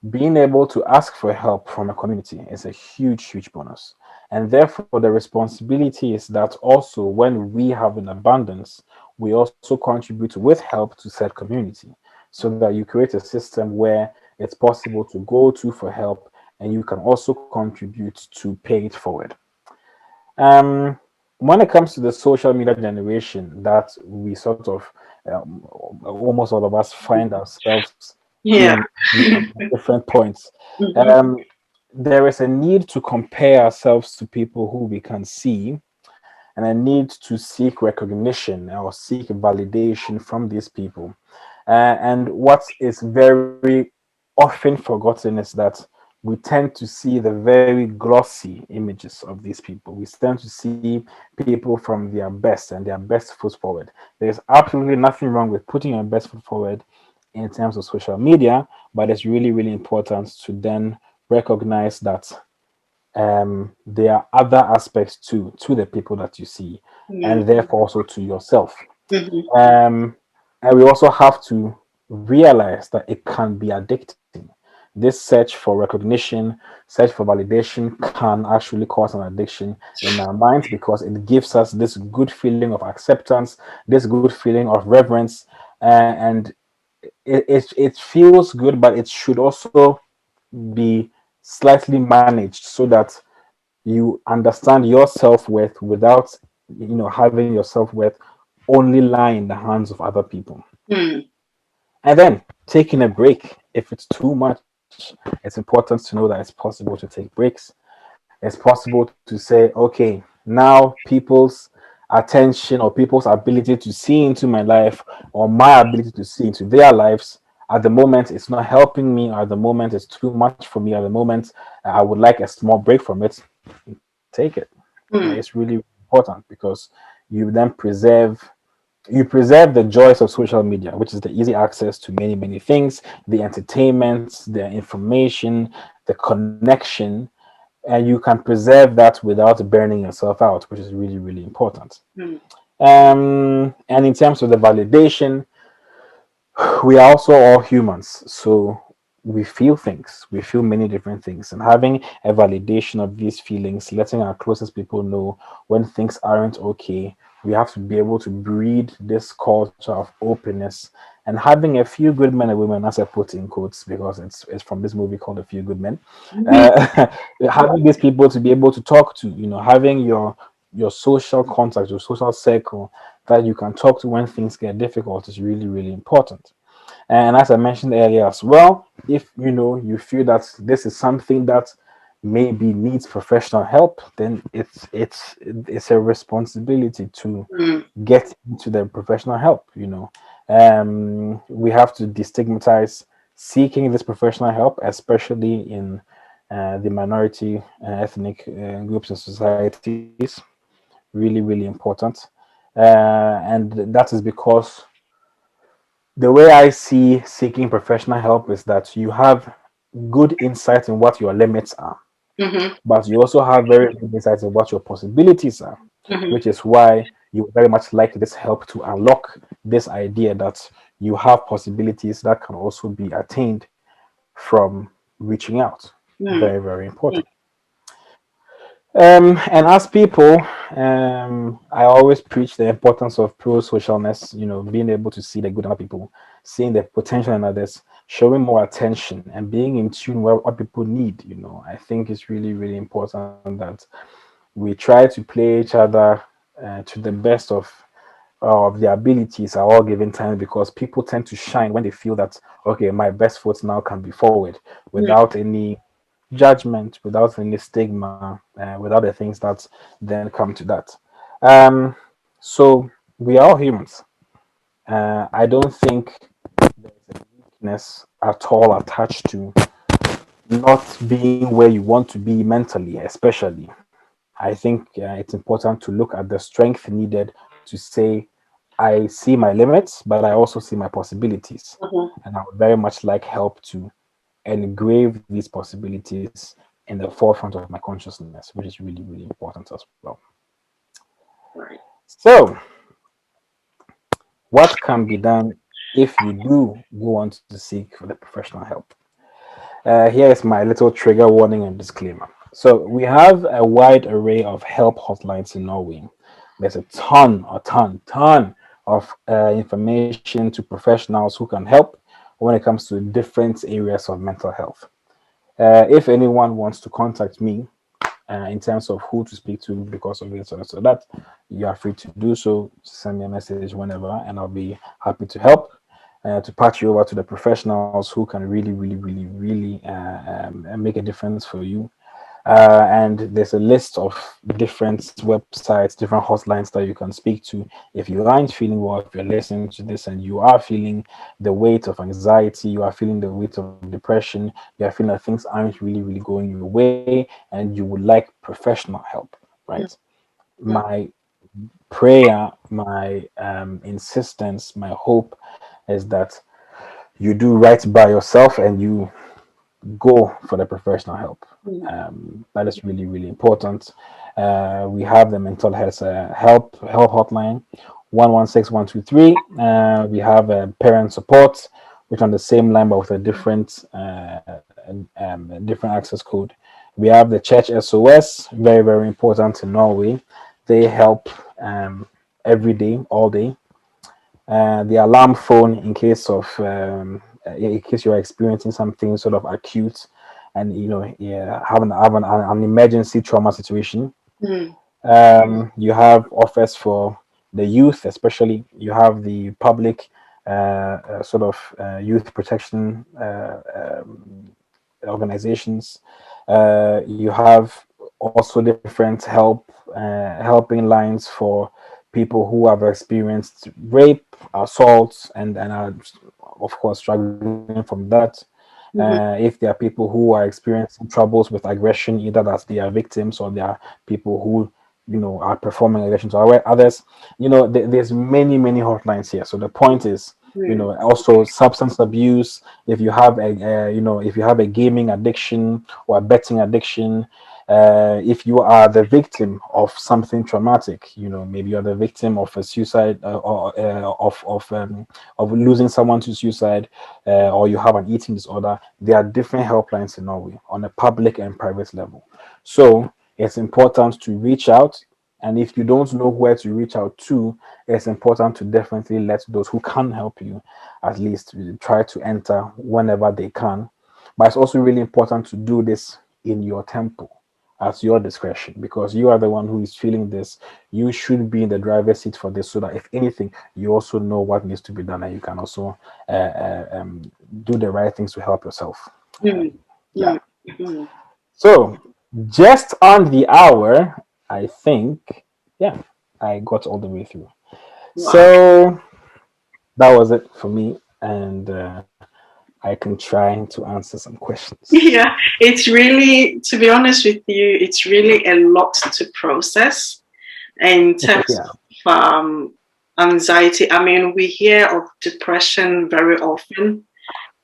being able to ask for help from a community is a huge, huge bonus. And therefore, the responsibility is that also when we have an abundance, we also contribute with help to said community, so that you create a system where it's possible to go to for help, and you can also contribute to pay it forward. Um, when it comes to the social media generation that we sort of, almost all of us find ourselves Yeah. in at different points, Mm-hmm. um, there is a need to compare ourselves to people who we can see, and a need to seek recognition or seek validation from these people. And what is very often forgotten is that we tend to see the very glossy images of these people. We tend to see people from their best and their best foot forward. There's absolutely nothing wrong with putting your best foot forward in terms of social media, but it's really, really important to then recognize that there are other aspects to the people that you see, Mm-hmm. and therefore also to yourself. Mm-hmm. um, and we also have to realize that it can be addicting. This search for recognition, search for validation, can actually cause an addiction in our minds, because it gives us this good feeling of acceptance, this good feeling of reverence, and it feels good, but it should also be slightly managed, so that you understand your self-worth without having your self-worth only lie in the hands of other people. Mm-hmm. And then taking a break if it's too much. It's important to know that it's possible to take breaks. It's possible to say, okay, now people's attention or people's ability to see into my life or my ability to see into their lives, at the moment it's not helping me, or at the moment it's too much for me, at the moment I would like a small break from it, take it. Mm, It's really important because you then preserve the joys of social media, which is the easy access to many, many things, the entertainment, the information, the connection, and you can preserve that without burning yourself out, which is really, really important. mm, And in terms of the validation, we are also all humans, so we feel things, we feel many different things, and having a validation of these feelings, letting our closest people know when things aren't okay, we have to be able to breed this culture of openness, and having a few good men and women, as I put in quotes because it's from this movie called A Few Good Men, mm, uh, having these people to be able to talk to, having your social contact, your social circle that you can talk to when things get difficult is really, really important. And as I mentioned earlier as well, if you feel that this is something that maybe needs professional help, then it's a responsibility to mm, get into the professional help. We have to destigmatize seeking this professional help, especially in the minority ethnic groups and societies. Really, really important. And that is because the way I see seeking professional help is that you have good insight in what your limits are, mhm, but you also have very good insight in what your possibilities are, mhm, which is why you very much like this help to unlock this idea that you have possibilities that can also be attained from reaching out. mm, Very, very important. mm, And as people, I always preach the importance of pro-socialness, being able to see the good in other people, seeing the potential in others, showing more attention and being in tune with what people need. I think it's really, really important that we try to play each other to the best of their abilities at all given time, because people tend to shine when they feel that, okay, my best foot now can be forward mm, without any judgment, without any stigma, without the things that then come to that. Um, so we are all humans. I don't think there's a weakness at all attached to not being where you want to be mentally, especially. I think it's important to look at the strength needed to say, I see my limits, but I also see my possibilities. mhm. And I would very much like help to engrave these possibilities in the forefront of my consciousness, which is really, really important as well. Right. So, what can be done if you do go on to seek for the professional help? Here is my little trigger warning and disclaimer. So, we have a wide array of help hotlines in Norway. There's a ton of information to professionals who can help when it comes to different areas of mental health. If anyone wants to contact me in terms of who to speak to because of this or so that, you are free to do so. Send me a message whenever, and I'll be happy to help. To patch you over to the professionals who can really, really, really, really make a difference for you. And there's a list of different websites, different hotlines that you can speak to if you aren't feeling well, if you're listening to this and you are feeling the weight of anxiety, you are feeling the weight of depression, you are feeling that things aren't really, really going your way, and you would like professional help, right? Mm, mm, My prayer, my insistence, my hope is that you do right by yourself and you go for the professional help. mm, That is really, really important. We have the mental health help hotline 116123. We have parent support, which on the same line but with a different access code. We have the church SOS, very, very important in Norway. They help every day, all day. The alarm phone in case you're experiencing something sort of acute, and yeah, have an emergency trauma situation. mm, You have offers for the youth, especially. You have the public sort of youth protection organizations. You have also different helping lines for people who have experienced rape, assault, and are of course struggling from that. Mhm. If there are people who are experiencing troubles with aggression, either that they are victims or they are people who are performing aggression to others, there's many hotlines here. So the point is, Yeah. also substance abuse. If you have if you have a gaming addiction or a betting addiction, if you are the victim of something traumatic, maybe you're the victim of a suicide, or of losing someone to suicide, or you have an eating disorder, there are different helplines in Norway on a public and private level. So it's important to reach out. And if you don't know where to reach out to, it's important to definitely let those who can help you at least try to enter whenever they can. But it's also really important to do this in your tempo, at your discretion, because you are the one who is feeling this. You should be in the driver's seat for this, so that if anything, you also know what needs to be done, and you can also do the right things to help yourself. Mm. Yeah. Mm. Mm. So just on the hour, I think. Yeah, I got all the way through. Wow. So that was it for me, and I can try to answer some questions. Yeah, it's really, to be honest with you, it's really a lot to process in terms Yeah. of anxiety. I mean, we hear of depression very often,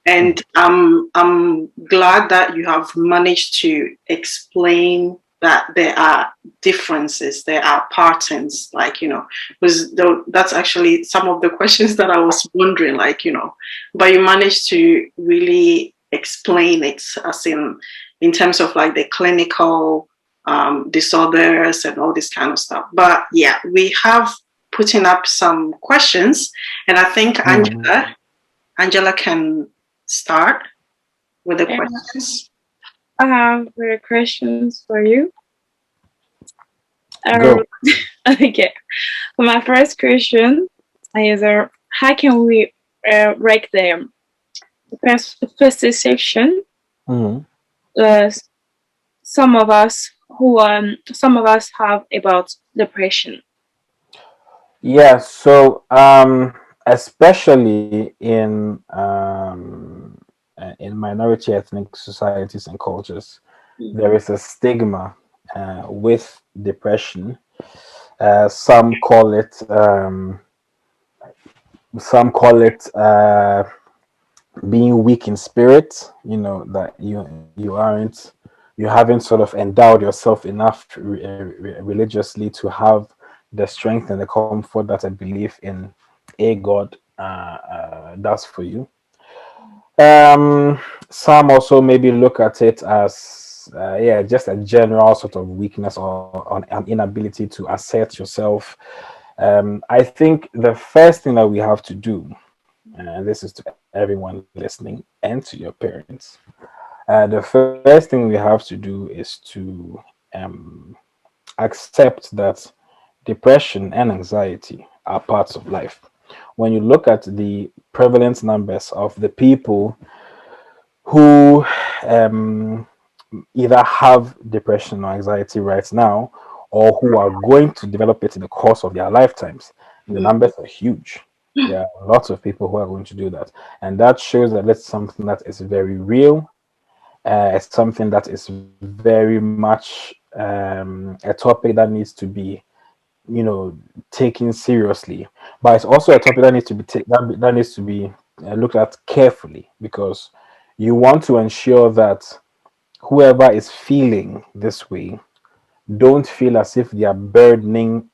and I'm glad that you have managed to explain that there are differences, there are patterns, like, because that's actually some of the questions that I was wondering, like, but you managed to really explain it, as in terms of like the clinical disorders and all this kind of stuff. But yeah, we have putting up some questions, and I think Mm. Angela can start with the Yeah, questions. I have questions for you. Um, Go. okay. My first question is how can we rank the perception Mhm. uh, some of us have about depression? Yeah, so especially in minority ethnic societies and cultures, there Mhm. is a stigma with depression. Some call it being weak in spirit. That you haven't sort of endowed yourself enough religiously to have the strength and the comfort that a belief in a God does for you. Some also maybe look at it as just a general sort of weakness or an inability to assert yourself. I think the first thing that we have to do, and this is to everyone listening and to your parents, the first thing we have to do is to um, accept that depression and anxiety are parts of life. When you look at the prevalence numbers of the people who um, either have depression or anxiety right now, or who are going to develop it in the course of their lifetimes, the Mm. numbers are huge. There are lots of people who are going to do that. And that shows that it's something that is very real. It's something that is very much a topic that needs to be, taken seriously. But it's also a topic that needs to be that needs to be looked at carefully, because you want to ensure that whoever is feeling this way don't feel as if they are burdening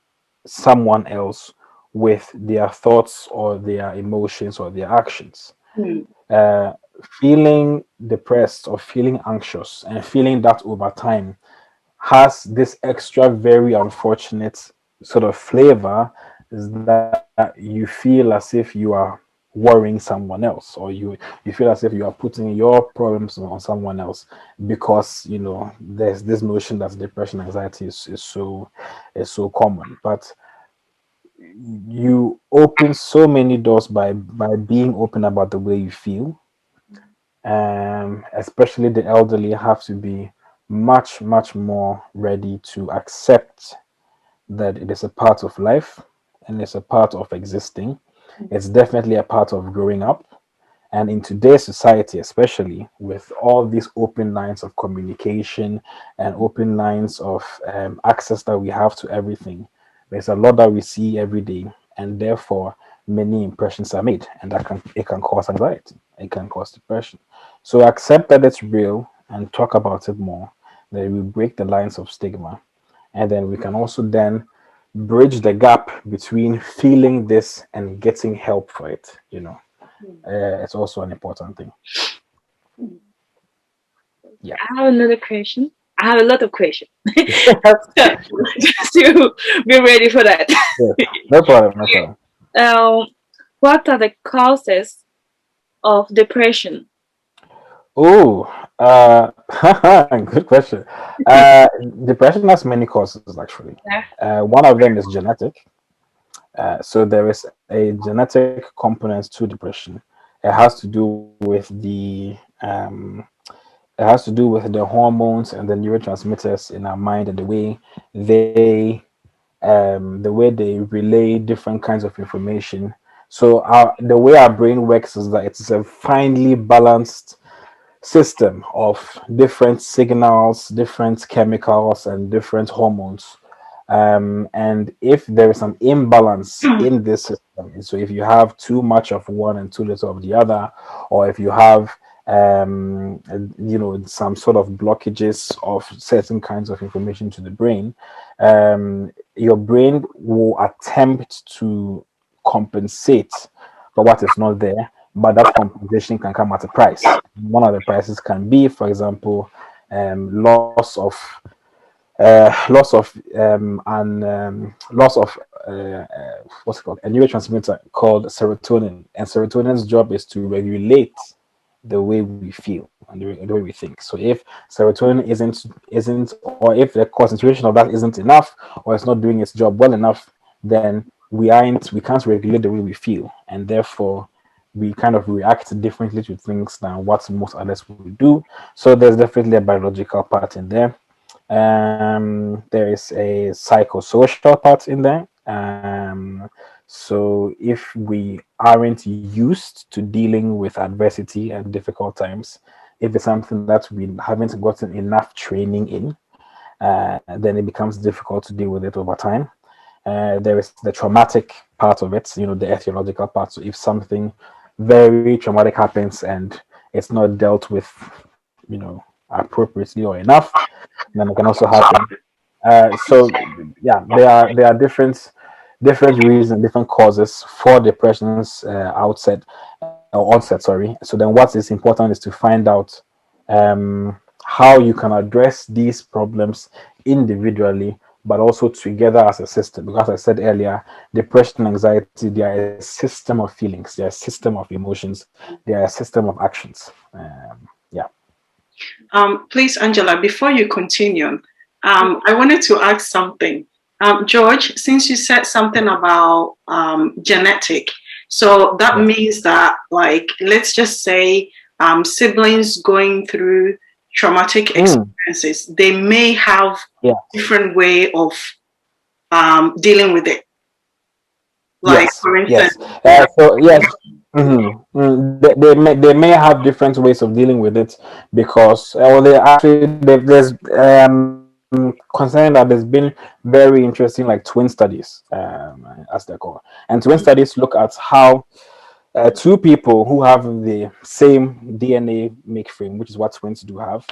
someone else with their thoughts or their emotions or their actions. Mm. uh, Feeling depressed or feeling anxious and feeling that over time has this extra very unfortunate sort of flavor, is that you feel as if you are worrying someone else, or you feel as if you are putting your problems on someone else, because there's this notion that depression, anxiety is so common. But you open so many doors by being open about the way you feel. Especially the elderly have to be much more ready to accept that it is a part of life. and it's a part of existing. It's definitely a part of growing up. And in today's society, especially with all these open lines of communication and open lines of access that we have to everything, there's a lot that we see every day, and therefore many impressions are made, and it can cause anxiety, it can cause depression. So accept that it's real and talk about it more. Then we break the lines of stigma, and then we can also then bridge the gap between feeling this and getting help for it. It's also an important thing. Yeah. I have another question. I have a lot of questions. Just to be ready for that. Yeah. No problem. No problem. Um, what are the causes of depression? Oh, good question. Depression has many causes, actually. Yeah. One of them is genetic. So there is a genetic component to depression. It has to do with the hormones and the neurotransmitters in our mind and they the way they relay different kinds of information. So the way our brain works is that it's a finely balanced system of different signals, different chemicals, and different hormones. And if there is an imbalance in this system, so if you have too much of one and too little of the other, or if you have some sort of blockages of certain kinds of information to the brain, your brain will attempt to compensate for what is not there, but that compensation can come at a price. One of the prices can be, for example, loss of what's it called, a neurotransmitter called serotonin, and serotonin's job is to regulate the way we feel and the way we think. So if serotonin isn't or if the concentration of that isn't enough, or it's not doing its job well enough, then we can't regulate the way we feel, and therefore we kind of react differently to things than what most others would do. So there's definitely a biological part in there. There is a psychosocial part in there. So if we aren't used to dealing with adversity and difficult times, if it's something that we haven't gotten enough training in, then it becomes difficult to deal with it over time. There is the traumatic part of it, the etiological part. So if something very traumatic happens and it's not dealt with, appropriately or enough, then it can also happen. So yeah, there are different reasons, different causes for depression's outset or onset. Sorry. So then, what is important is to find out how you can address these problems individually, but also together as a system. Because I said earlier, depression, anxiety, they are a system of feelings, they are a system of emotions, they are a system of actions. Yeah. Please, Angela, before you continue, I wanted to ask something. George, since you said something about genetic, so that Yeah. means that, like, let's just say siblings going through traumatic experiences, they may have Yeah. different way of dealing with it. Like, Yes, for instance, yes. So yes, they may have different ways of dealing with it because well, there's concerning that there's been very interesting like twin studies, as they're called, and twin studies look at how two people who have the same DNA make frame, which is what twins do have,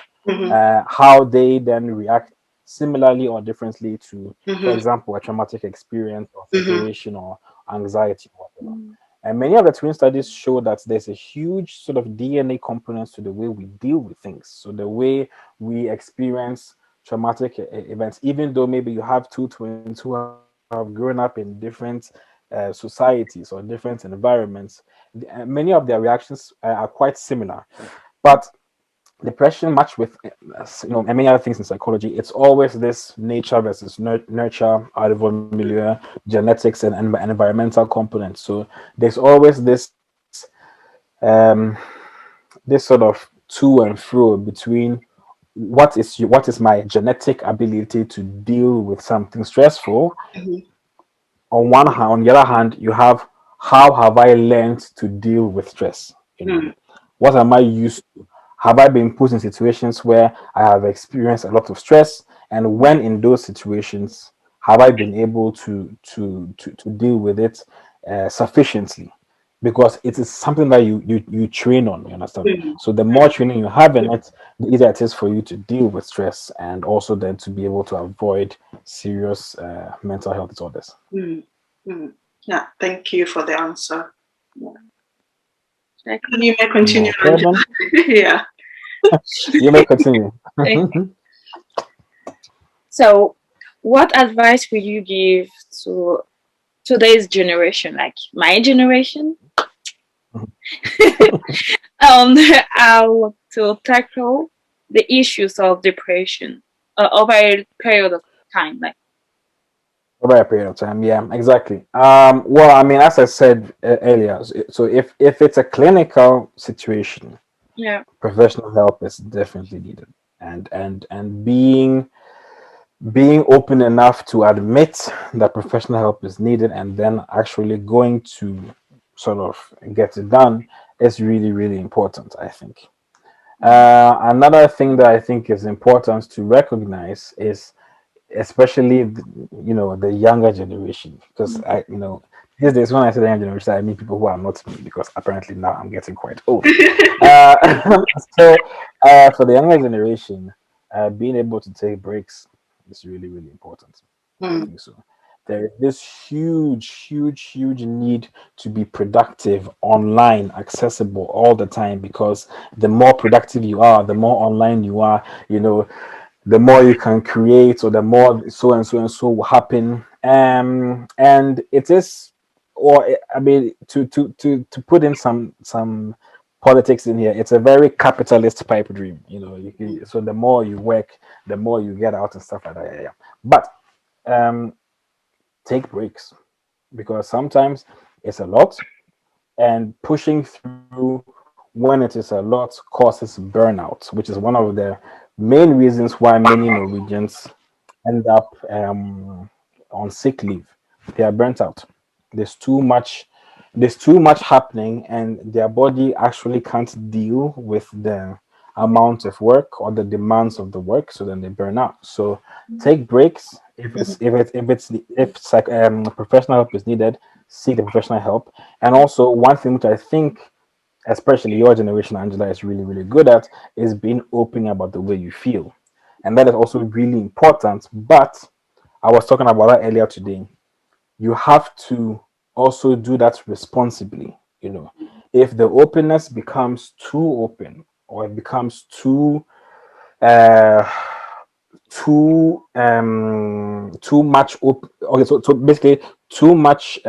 how they then react similarly or differently to, for example, a traumatic experience or separation or anxiety or whatever. And many of the twin studies show that there's a huge sort of DNA component to the way we deal with things. So the way we experience traumatic events, even though maybe you have two twins who have grown up in different societies or different environments, many of their reactions are quite similar. But depression, much with and many other things in psychology, it's always this nature versus nurture, arrival milieu, genetics, and environmental components. So there's always um, this sort of to and fro between what is my genetic ability to deal with something stressful On one hand, on the other hand, you have how have I learned to deal with stress? You know, Mm, what am I used to? Have I been put in situations where I have experienced a lot of stress? And when in those situations, have I been able to deal with it sufficiently? Because it is something that you train on, you understand? mm, So the more training you have in it, the easier it is for you to deal with stress and also then to be able to avoid serious mental health disorders. mm, mm. Yeah, thank you for the answer. Yeah. Like, You may continue, No Angela. problem. Yeah. You may continue. okay. So, what advice will you give to today's generation, like my generation, on how to tackle the issues of depression over a period of time? Like, Over a period of time, yeah, exactly. Well, I mean, as I said earlier, so if it's a clinical situation, yeah, professional help is definitely needed, and being open enough to admit that professional help is needed, and then actually going to sort of get it done is really really important, I think. Another thing that I think is important to recognize is especially the younger generation, because these days when I say the younger generation I mean people who are not me, because apparently now I'm getting quite old. So for the younger generation, being able to take breaks is really really important. I Mm, think so. There is this huge need to be productive online, accessible all the time, because the more productive you are, the more online you are, the more you can create, or the more so and so and so will happen. And it is, I mean, to put in some politics in here, it's a very capitalist pipe dream. So the more you work, the more you get out and stuff like that. Yeah, yeah. But um, take breaks, because sometimes it's a lot, and pushing through when it is a lot causes burnout, which is one of the main reasons why many Norwegians end up on sick leave. They are burnt out. There's too much. There's too much happening, and their body actually can't deal with the amount of work or the demands of the work. So then they burn out. So take breaks. If professional help is needed, seek the professional help. And also one thing which I think especially your generation, Angela, is really, really good at, is being open about the way you feel. And that is also really important. But I was talking about that earlier today. You have to also do that responsibly. If the openness becomes too open, or it becomes uh too much okay, so basically too much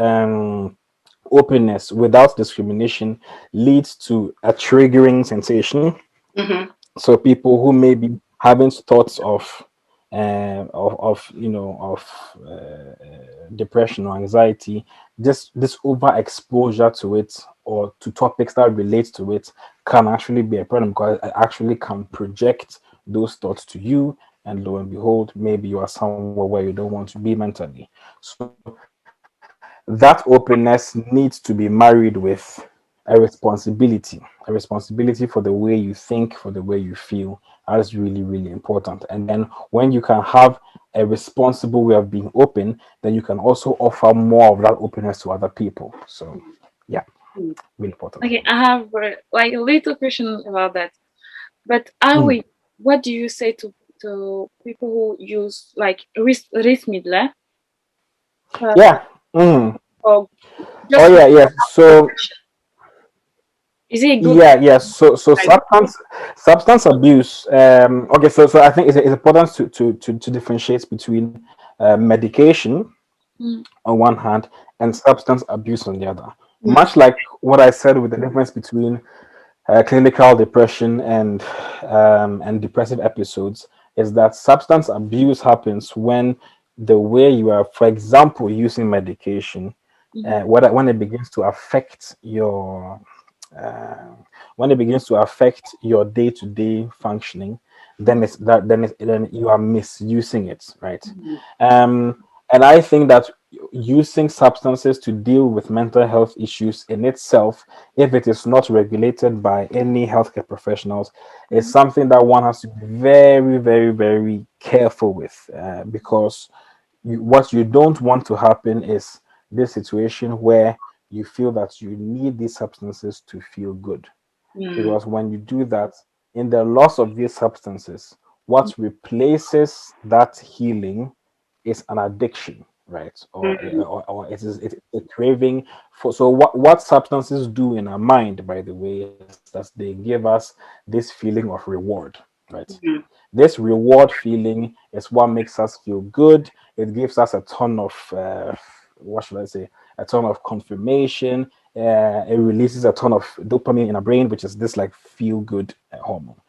openness without discrimination leads to a triggering sensation. mhm, So people who may be having thoughts of depression or anxiety, this overexposure to it, or to topics that relate to it, can actually be a problem, because it actually can project those thoughts to you, and lo and behold, maybe you are somewhere where you don't want to be mentally. So that openness needs to be married with a responsibility for the way you think, for the way you feel. That is really really important. And then when you can have a responsible way of being open, then you can also offer more of that openness to other people. So yeah, mm, really important. okay, I have like a little question about that. But are Mm. we? What do you say to people who use like risk midler? Yeah. Mm. Or Oh just yeah, yeah. So is it a good yeah. So like, substance abuse. Okay. So I think it's important to differentiate between medication mm, on one hand and substance abuse on the other. mm, Much like what I said with the difference between clinical depression and depressive episodes, is that substance abuse happens when the way you are, for example, using medication, mhm, when it begins to affect uh, your day-to-day functioning, then you are misusing it, right? mm, Um, And I think that using substances to deal with mental health issues in itself, if it is not regulated by any healthcare professionals, is something that one has to be very, very, very careful with, because what you don't want to happen is this situation where you feel that you need these substances to feel good. Mm, Because when you do that, in the loss of these substances, what replaces that healing is an addiction, right? mm, Or it's a craving for. So what substances do in our mind, by the way, is that they give us this feeling of reward, right? mm, This reward feeling is what makes us feel good. It gives us a ton of what should I say? A ton of confirmation. It releases a ton of dopamine in our brain, which is this like feel good hormone.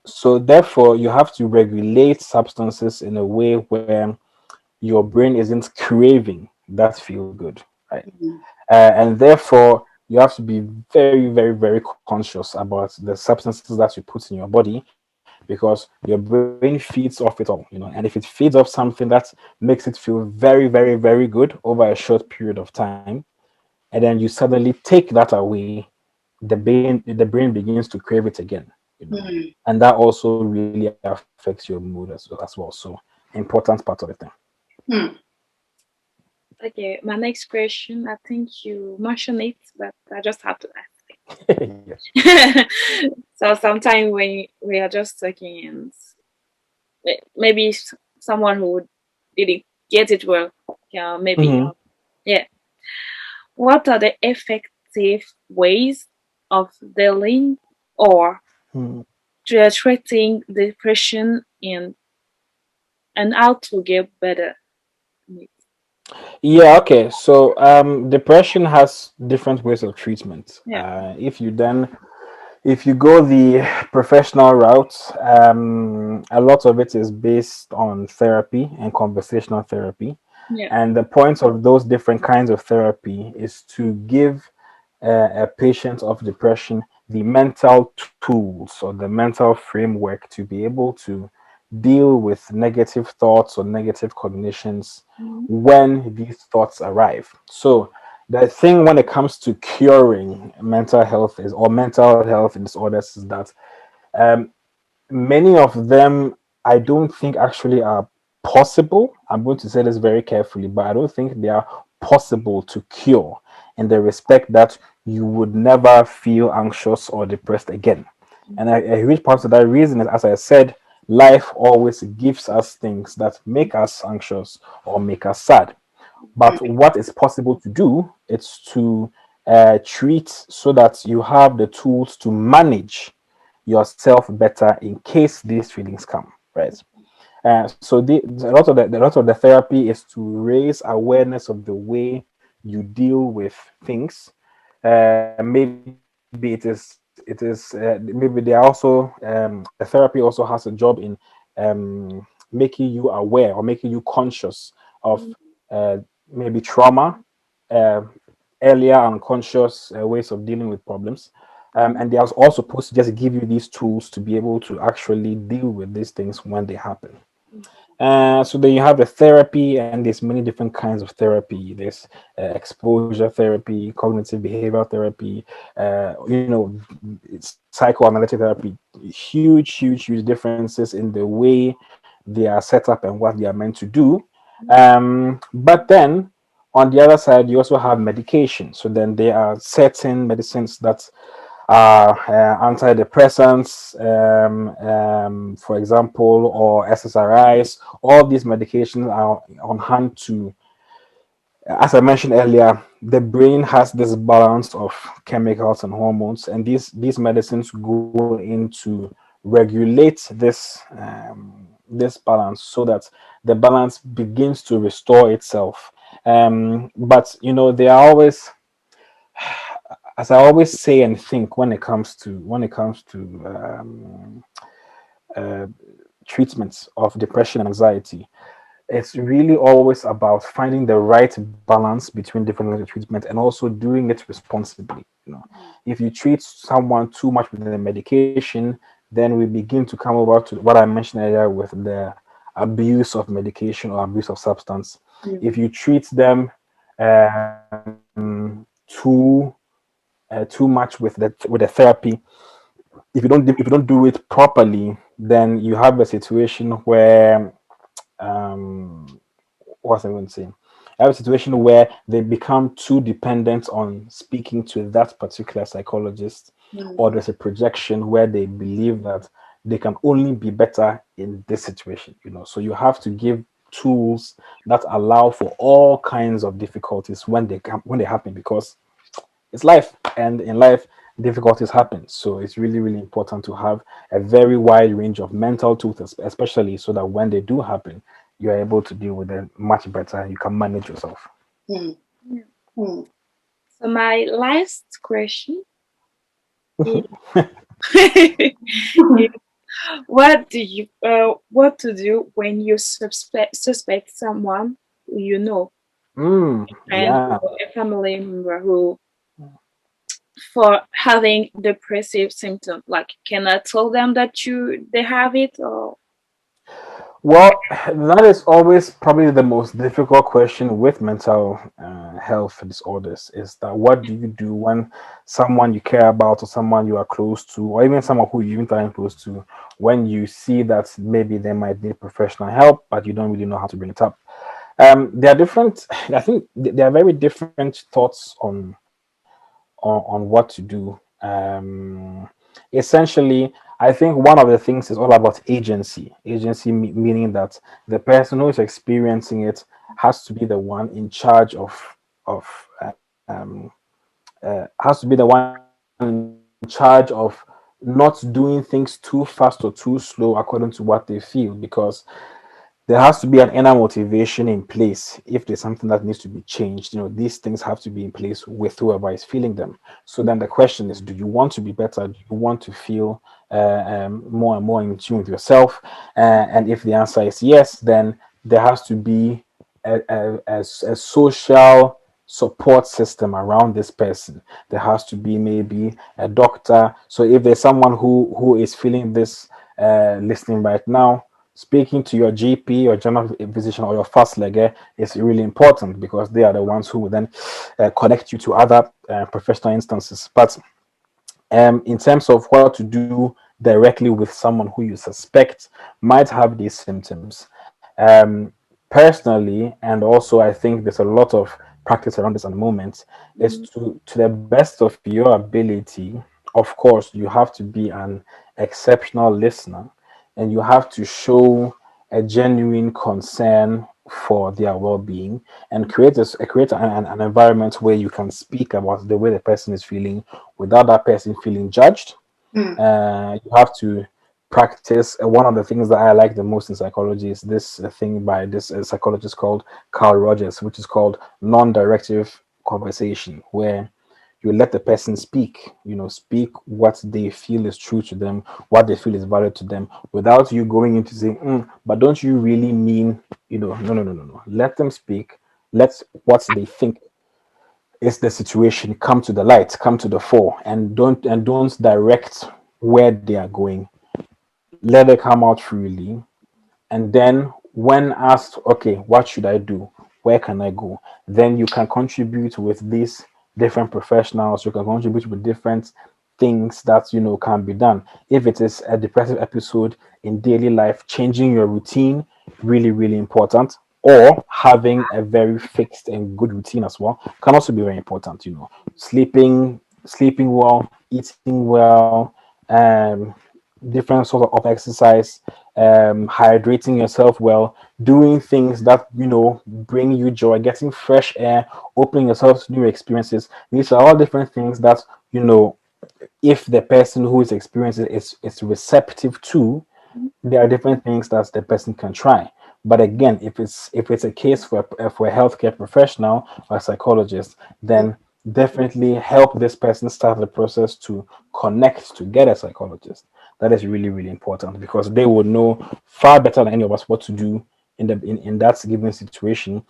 So therefore, you have to regulate substances in a way where your brain isn't craving that feel good, right? mm, And therefore, you have to be very, very, very conscious about the substances that you put in your body, because your brain feeds off it all, and if it feeds off something that makes it feel very, very, very good over a short period of time, and then you suddenly take that away, the brain begins to crave it again, mm, and that also really affects your mood as well. So important part of the thing. mm. Okay, my next question, I think you mentioned it, but I just have to ask Yes. it. So sometimes when we are just talking and maybe someone who didn't get it well, yeah, maybe, Mhm. yeah. What are the effective ways of dealing or Mhm. treating depression and how to get better? Yeah, okay. So depression has different ways of treatment. Yeah, If you go the professional route, a lot of it is based on therapy and conversational therapy. yeah. And the point of those different kinds of therapy is to give a patient of depression the mental tools or the mental framework to be able to deal with negative thoughts or negative cognitions Mhm. when these thoughts arrive. So the thing when it comes to curing mental health is or mental health disorders is that um, many of them I don't think actually are possible. I'm going to say this very carefully, but I don't think they are possible to cure in the respect that you would never feel anxious or depressed again. And a huge part of that reason is, as I said, life always gives us things that make us anxious or make us sad. But what is possible to do is to treat so that you have the tools to manage yourself better in case these feelings come, right? A lot of the therapy is to raise awareness of the way you deal with things. Maybe maybe they are also the therapy also has a job in making you aware or making you conscious of uh, maybe trauma, uh, earlier unconscious ways of dealing with problems. And they are also supposed to just give you these tools to be able to actually deal with these things when they happen. So then you have the therapy, and there's many different kinds of therapy. There's exposure therapy, cognitive behavioral therapy, it's psychoanalytic therapy. Huge differences in the way they are set up and what they are meant to do. But then on the other side, you also have medication. So then there are certain medicines that antidepressants, for example, or SSRIs. All these medications are on hand to, as I mentioned earlier, the brain has this balance of chemicals and hormones, and these medicines go into regulate this balance so that the balance begins to restore itself. But they are always, as I always say and think when it comes to uh, treatments of depression and anxiety, it's really always about finding the right balance between different kinds of treatment and also doing it responsibly. If you treat someone too much with the medication, then we begin to come over to what I mentioned earlier with the abuse of medication or abuse of substance. Mm. If you treat them too much with the therapy, if you don't do it properly, then you have a situation where um what's I going to say? I have a situation where they become too dependent on speaking to that particular psychologist, or Mm. there's a projection where they believe that they can only be better in this situation. So you have to give tools that allow for all kinds of difficulties when they happen, because it's life, and in life difficulties happen. So it's really, really important to have a very wide range of mental tools, especially so that when they do happen, you're able to deal with them much better. You can manage yourself. Mm. Yeah. Mm. So my last question is, what to do when you suspect someone you know, friend Yeah. or a family member who for having depressive symptoms? Like, can I tell them that they have it, or Well, that is always probably the most difficult question with mental health disorders, is that what do you do when someone you care about, or someone you are close to, or even someone who you even are close to, when you see that maybe they might need professional help, but you don't really know how to bring it up. There are different, I think there are very different thoughts on what to do. Essentially, I think one of the things is all about agency. Agency meaning that the person who is experiencing it has to be the one in charge of um, has to be the one in charge of not doing things too fast or too slow according to what they feel, because there has to be an inner motivation in place. If there's something that needs to be changed, these things have to be in place with whoever is feeling them. So then the question is, do you want to be better? Do you want to feel more and more in tune with yourself? And if the answer is yes, then there has to be a social support system around this person. There has to be maybe a doctor. So if there's someone who is feeling this, listening right now, speaking to your GP or general physician or your first legger is really important, because they are the ones who will then connect you to other professional instances. But in terms of what to do directly with someone who you suspect might have these symptoms, personally, and also I think there's a lot of practice around this at the moment, is to the best of your ability. Of course, you have to be an exceptional listener, and you have to show a genuine concern for their well-being, and create an environment where you can speak about the way the person is feeling without that person feeling judged. Mm. You have to practice. One of the things that I like the most in psychology is this thing by this psychologist called Carl Rogers, which is called non-directive conversation, where you let the person speak, speak what they feel is true to them, what they feel is valid to them, without you going into saying, but don't you really mean, no, no, no, no, no. Let them speak. Let what they think is the situation come to the light, come to the fore, and don't direct where they are going. Let it come out freely, and then when asked, okay, what should I do, where can I go, then you can contribute with these different professionals. You can contribute with different things that can be done. If it is a depressive episode in daily life, changing your routine, really, really important, or having a very fixed and good routine as well can also be very important. Sleeping well, eating well, um different sort of exercise, hydrating yourself well, doing things that bring you joy, getting fresh air, opening yourself to new experiences. These are all different things that if the person who is experiencing it is receptive to, there are different things that the person can try. But again, if it's a case for a healthcare professional or a psychologist, then definitely help this person start the process to connect to get a psychologist. That is really, really important, because they would know far better than any of us what to do in that given situation.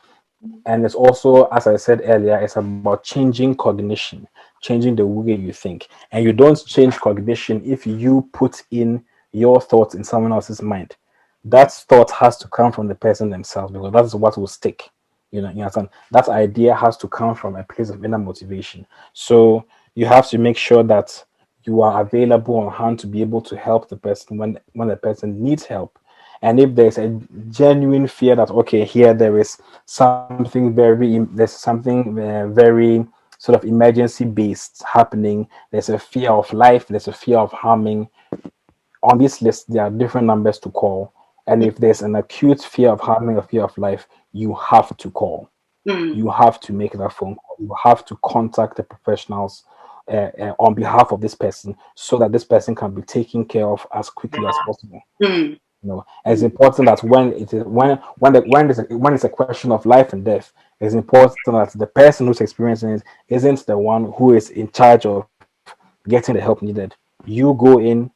And it's also, as I said earlier, it's about changing cognition, changing the way you think. And you don't change cognition if you put in your thoughts in someone else's mind. that thought has to come from the person themselves, because that's what will stick. You understand? That idea has to come from a place of inner motivation. So you have to make sure that you are available on hand to be able to help the person when the person needs help. And if there's a genuine fear that, okay, here there is something very sort of emergency based happening, there's a fear of life, there's a fear of harming. On this list there are different numbers to call, and if there's an acute fear of harming or fear of life, you have to call. Mm, You have to make that phone call. You have to contact the professionals on behalf of this person, so that this person can be taken care of as quickly as possible. mm, And it's important that when it is when it's a question of life and death, it's important that the person who's experiencing it isn't the one who is in charge of getting the help needed. You go in,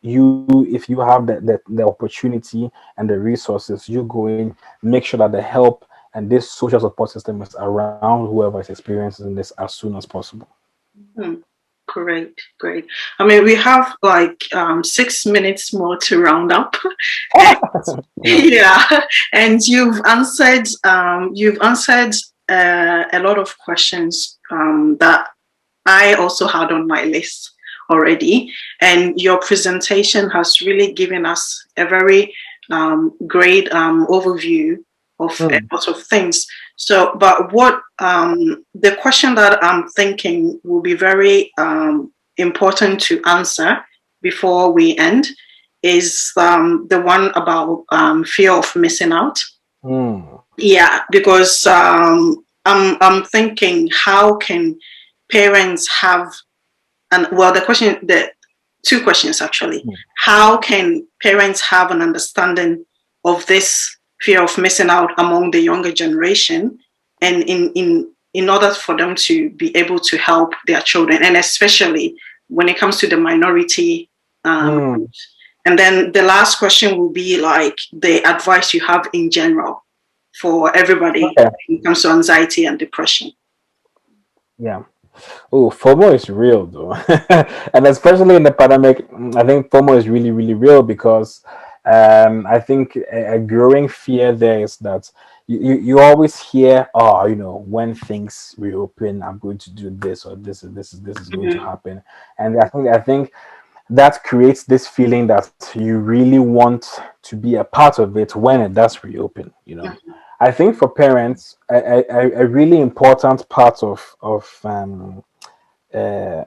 if you have the opportunity and the resources, you go in, make sure that the help and this social support system is around whoever is experiencing this as soon as possible. mm. Great, great. I mean, we have like 6 minutes more to round up. And, Yeah. yeah, and you've answered a lot of questions that I also had on my list already. And your presentation has really given us a very great overview of a Mm, lot of things. So, but what the question that I'm thinking will be very important to answer before we end is the one about fear of missing out. mm, Yeah, because I'm thinking, how can parents have, and well, the two questions actually. mm, How can parents have an understanding of this fear of missing out among the younger generation, and in order for them to be able to help their children, and especially when it comes to the minority mm. groups. And then the last question will be like the advice you have in general for everybody Okay. when it comes to anxiety and depression. Yeah. Oh, FOMO is real though, and especially in the pandemic, I think FOMO is really, really real because I think a growing fear there is that you always hear, oh, when things reopen, I'm going to do this, or this is going to Mm-hmm. happen, and I think that creates this feeling that you really want to be a part of it when it does reopen. I think for parents, a really important part uh,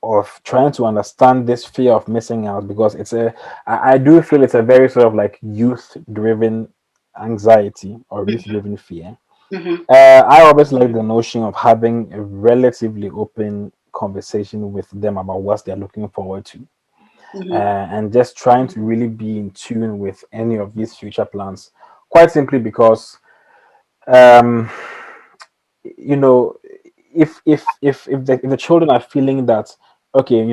of trying to understand this fear of missing out, because I do feel it's a very sort of like youth driven anxiety or youth driven fear. Mm-hmm. I always like the notion of having a relatively open conversation with them about what they're looking forward to, Mm-hmm. and just trying to really be in tune with any of these future plans. Quite simply because, um, you know, if the children are feeling that, okay,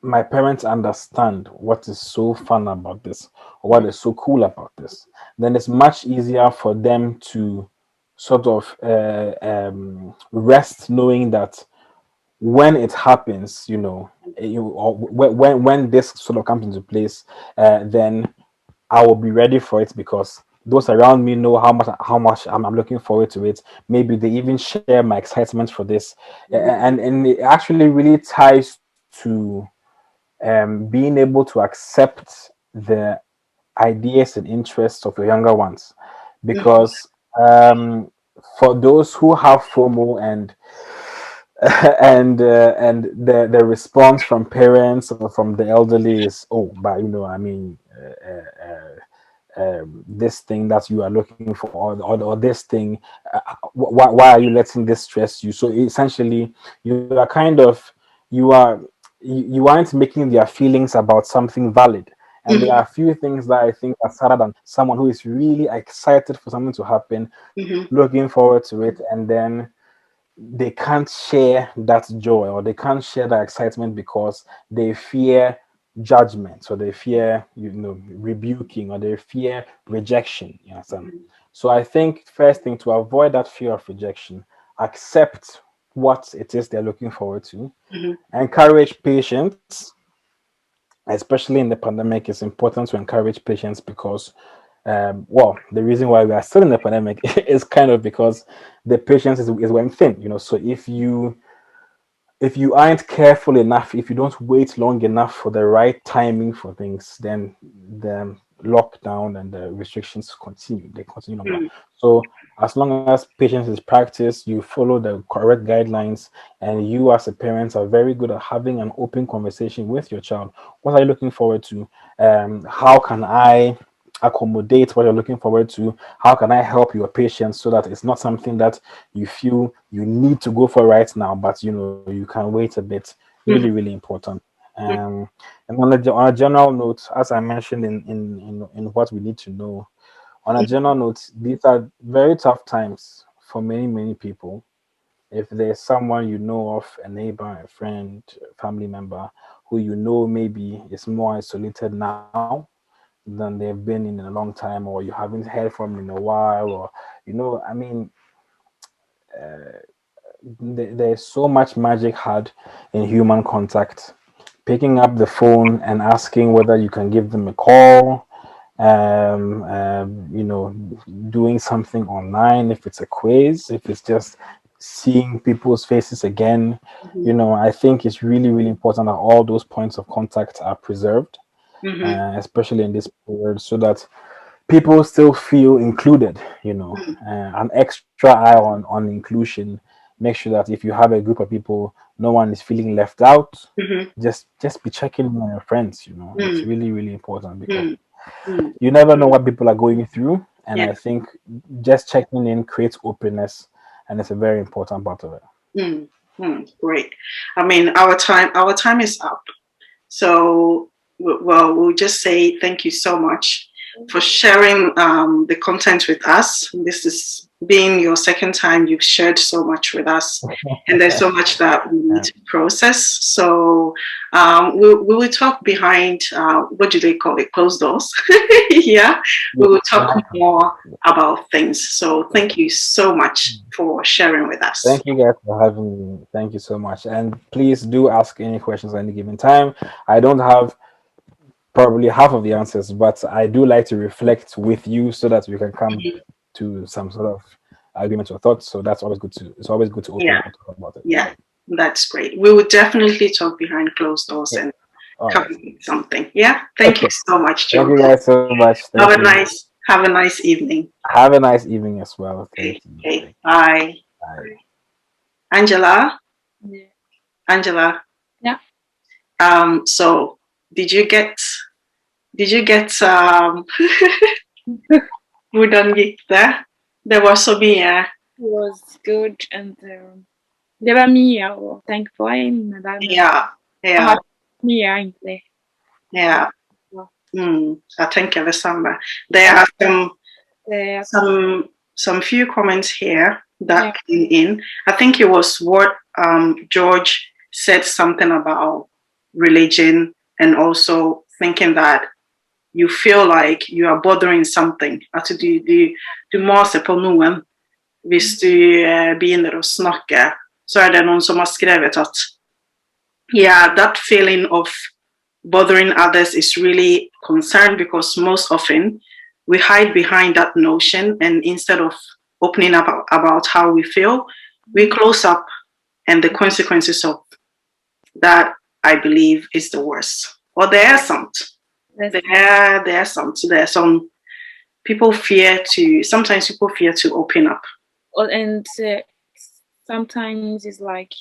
my parents understand what is so fun about this, or what is so cool about this, then it's much easier for them to sort of rest knowing that when it happens, or when this sort of comes into place, then I will be ready for it, because those around me know how much I'm looking forward to it. Maybe they even share my excitement for this, and it actually really ties to being able to accept the ideas and interests of the younger ones, Mm-hmm. because for those who have FOMO and the response from parents or from the elderly is, oh, but I mean, this thing that you are looking for, or this thing, why are you letting this stress you? So essentially, you are kind of you are you aren't making their feelings about something valid. And there are a few things that I think are sadder than someone who is really excited for something to happen, Mm-hmm. looking forward to it, and then they can't share that joy, or they can't share that excitement because they fear judgment, or they fear rebuking, or they fear rejection. You understand? So I think first thing, to avoid that fear of rejection, accept what it is they're looking forward to, Mm-hmm. encourage patience, especially in the pandemic, it's important to encourage patience because, well, the reason why we are still in the pandemic is kind of because the patience is wearing thin, you know. So if you aren't careful enough, if you don't wait long enough for the right timing for things, then the lockdown and the restrictions continue. They continue longer. So as long as patience is practiced, you follow the correct guidelines, and you as a parent are very good at having an open conversation with your child. What are you looking forward to? How can I accommodate what you're looking forward to? How can I help your patients so that it's not something that you feel you need to go for right now, but you know you can wait a bit? Really, really important. And on a general note, as I mentioned in what we need to know, on a general note, these are very tough times for many people. If there's someone you know of, a neighbor, a friend, a family member, who you know maybe is more isolated now than they've been in a long time, or you haven't heard from in a while, or you know, I mean, there's so much magic had in human contact. Picking up the phone and asking whether you can give them a call, you know, doing something online, if it's a quiz, if it's just seeing people's faces again, you know, I think it's really, really important that all those points of contact are preserved, especially in this period, so that people still feel included, you know. An extra eye on inclusion. Make sure that if you have a group of people, no one is feeling left out. Just be checking in on your friends, you know. It's really, really important because you never know what people are going through, and I think just checking in creates openness, and it's a very important part of it. Great. I mean, our time is up. So, well, we'll just say thank you so much for sharing the content with us. This is being your second time you've shared so much with us, and there's so much that we need to process. So we will talk behind, what do they call it, closed doors. Yeah, we will talk more about things. So thank you so much for sharing with us. Thank you guys for having me. Thank you so much, and please do ask any questions at any given time. I don't have probably half of the answers, but I do like to reflect with you so that we can come to some sort of agreement or thoughts. So that's always good to. It's always good to open up and talk about it. Yeah, that's great. We will definitely talk behind closed doors and come with something. Yeah. Thank you so much, Joe. Thank you guys so much. Have a nice evening. Have a nice evening as well. Thank you. Okay. Bye. Bye. Angela. Yeah. Angela. Yeah. So did you get hur den gick det? Det var så mycket. It was good, and det var mye å tenke på med den. Ja. Mye egentlig. Ja. Jag tänker detsamma. There are some few comments here that came in. I think it was what George said something about religion, and also thinking that you feel like you are bothering something. Att du maser på noen hvis du begynner å snakke. Så det noen som har skrevet at that feeling of bothering others is really concerned, because most often we hide behind that notion, and instead of opening up about how we feel, we close up, and the consequences of that, I believe, is the worst. Or there are some. There's some people sometimes people fear to open up. And sometimes it's like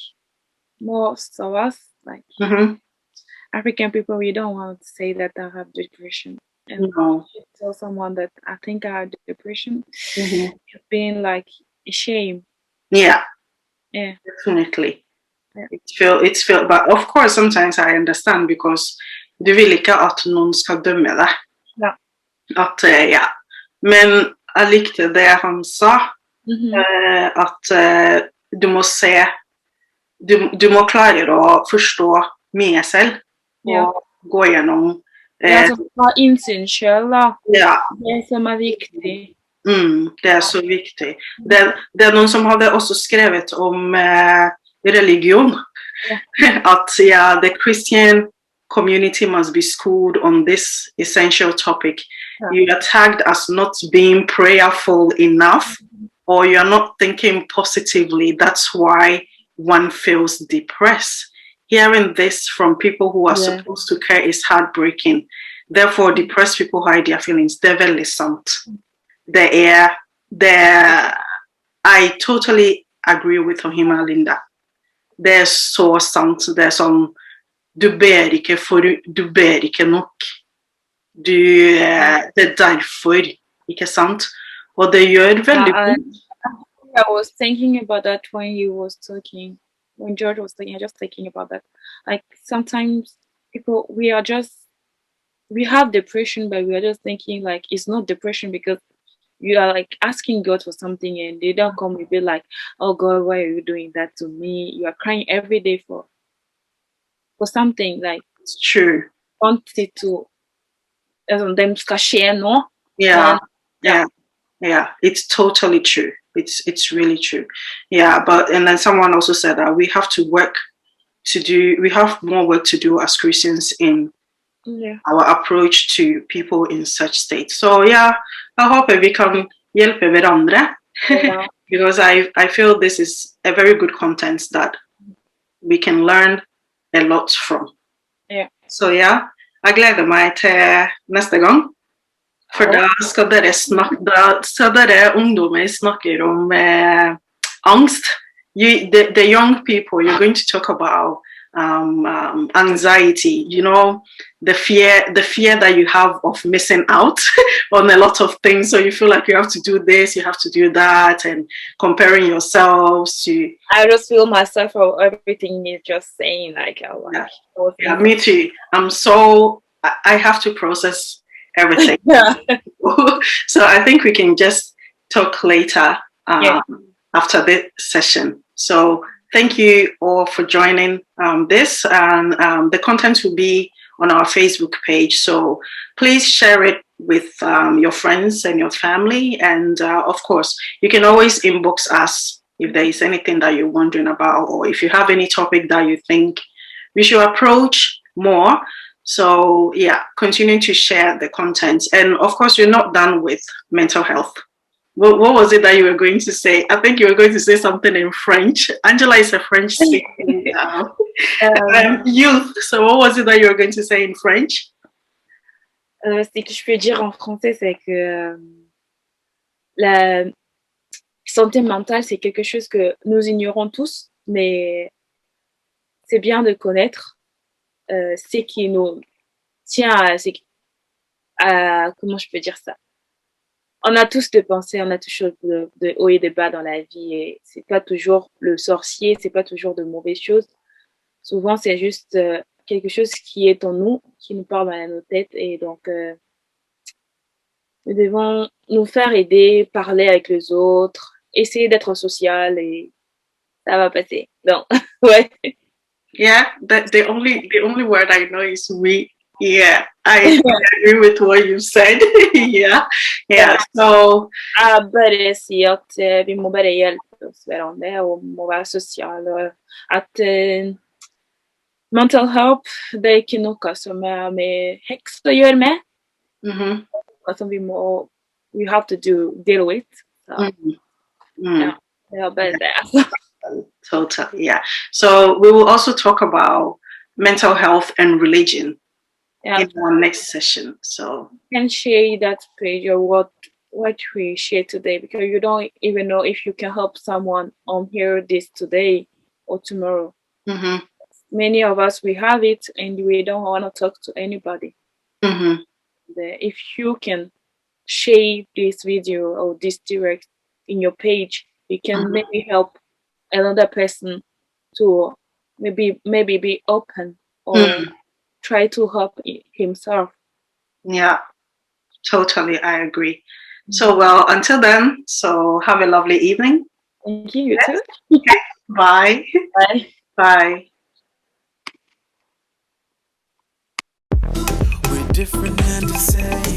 most of us, like African people, we don't want to say that I have depression. And tell someone that I think I have depression, it's been like a shame. Yeah. Yeah. Definitely. Yeah. It's feel, but of course sometimes I understand, because du vill inte att någon ska döma dig. Ja. Att men jag likte det han sa, att du måste se, du må klara att förstå med själv och gå igenom. Alltså ha insyn själv. Ja. Det som är viktigt. Det är så viktigt. Det är någon som hade också skrivit om religion. Att the Christian community must be schooled on this essential topic. You are tagged as not being prayerful enough, or you're not thinking positively. That's why one feels depressed. Hearing this from people who are supposed to care is heartbreaking. Therefore, depressed people hide their feelings. They're very listened. I totally agree with Ohima Linda. There's so something, there's some du ber ikke for du ber ikke nok. Det er derfor, ikke sant? Og det gjør veldig I was thinking about that when he was talking, when George was talking, I was just thinking about that. Like sometimes people, we have depression, but we are just thinking like it's not depression because you are like asking God for something and they don't come and be like, oh God, why are you doing that to me? You are crying every day for something like it's true. Wanted to them share, no? Yeah. It's totally true. It's really true. Yeah, and then someone also said that we have more work to do as Christians in our approach to people in such states. So yeah, I hope we can help hverandre because I feel this is a very good content that we can learn a lot from. Yeah. Så ja, jeg gleder meg til neste gang. For da skal dere ungdommer snakker om angst. The young people, you're going to talk about anxiety, you know, the fear that you have of missing out on a lot of things. So you feel like you have to do this, you have to do that, and comparing yourselves to. I just feel myself for everything you're just saying. Like, yeah, me too. I have to process everything. So I think we can just talk later after this session. So thank you all for joining this, and the content will be on our Facebook page. So please share it with your friends and your family. And of course, you can always inbox us if there is anything that you're wondering about, or if you have any topic that you think we should approach more. So yeah, continue to share the content. And of course, you're not done with mental health. What was it that you were going to say? I think you were going to say something in French. Angela is a French speaking youth. So what was it that you were going to say in French? Ce que je peux dire en français, c'est que la santé mentale, c'est quelque chose que nous ignorons tous, mais c'est bien de connaître ce qui nous tient à comment je peux dire ça? On a tous des pensées, on a toujours de hauts et de bas dans la vie et c'est pas toujours le sorcier, c'est pas toujours de mauvaises choses. Souvent, c'est juste quelque chose qui est en nous, qui nous parle dans nos têtes et donc nous devons nous faire aider, parler avec les autres, essayer d'être social et ça va passer. Donc, ouais. Yeah, the only word I know is we. Yeah, I agree with what you said. yeah. So, bare si at vi må bare hjelpe oss hverandre og må være sosiale. At mental health, det er ikke noe som er med heks å gjøre med. Som we have to deal with. So, yeah, bare det. Totally, yeah. So we will also talk about mental health and religion in our next session. So you can share that page or what we share today, because you don't even know if you can help someone hear this today or tomorrow. Many of us, we have it and we don't want to talk to anybody. If you can share this video or this direct in your page, you can maybe help another person to maybe be open or try to help himself. Yeah, totally, I agree. So well, until then, so have a lovely evening. Thank you, you too. Okay. Bye. Bye. We're different and the same.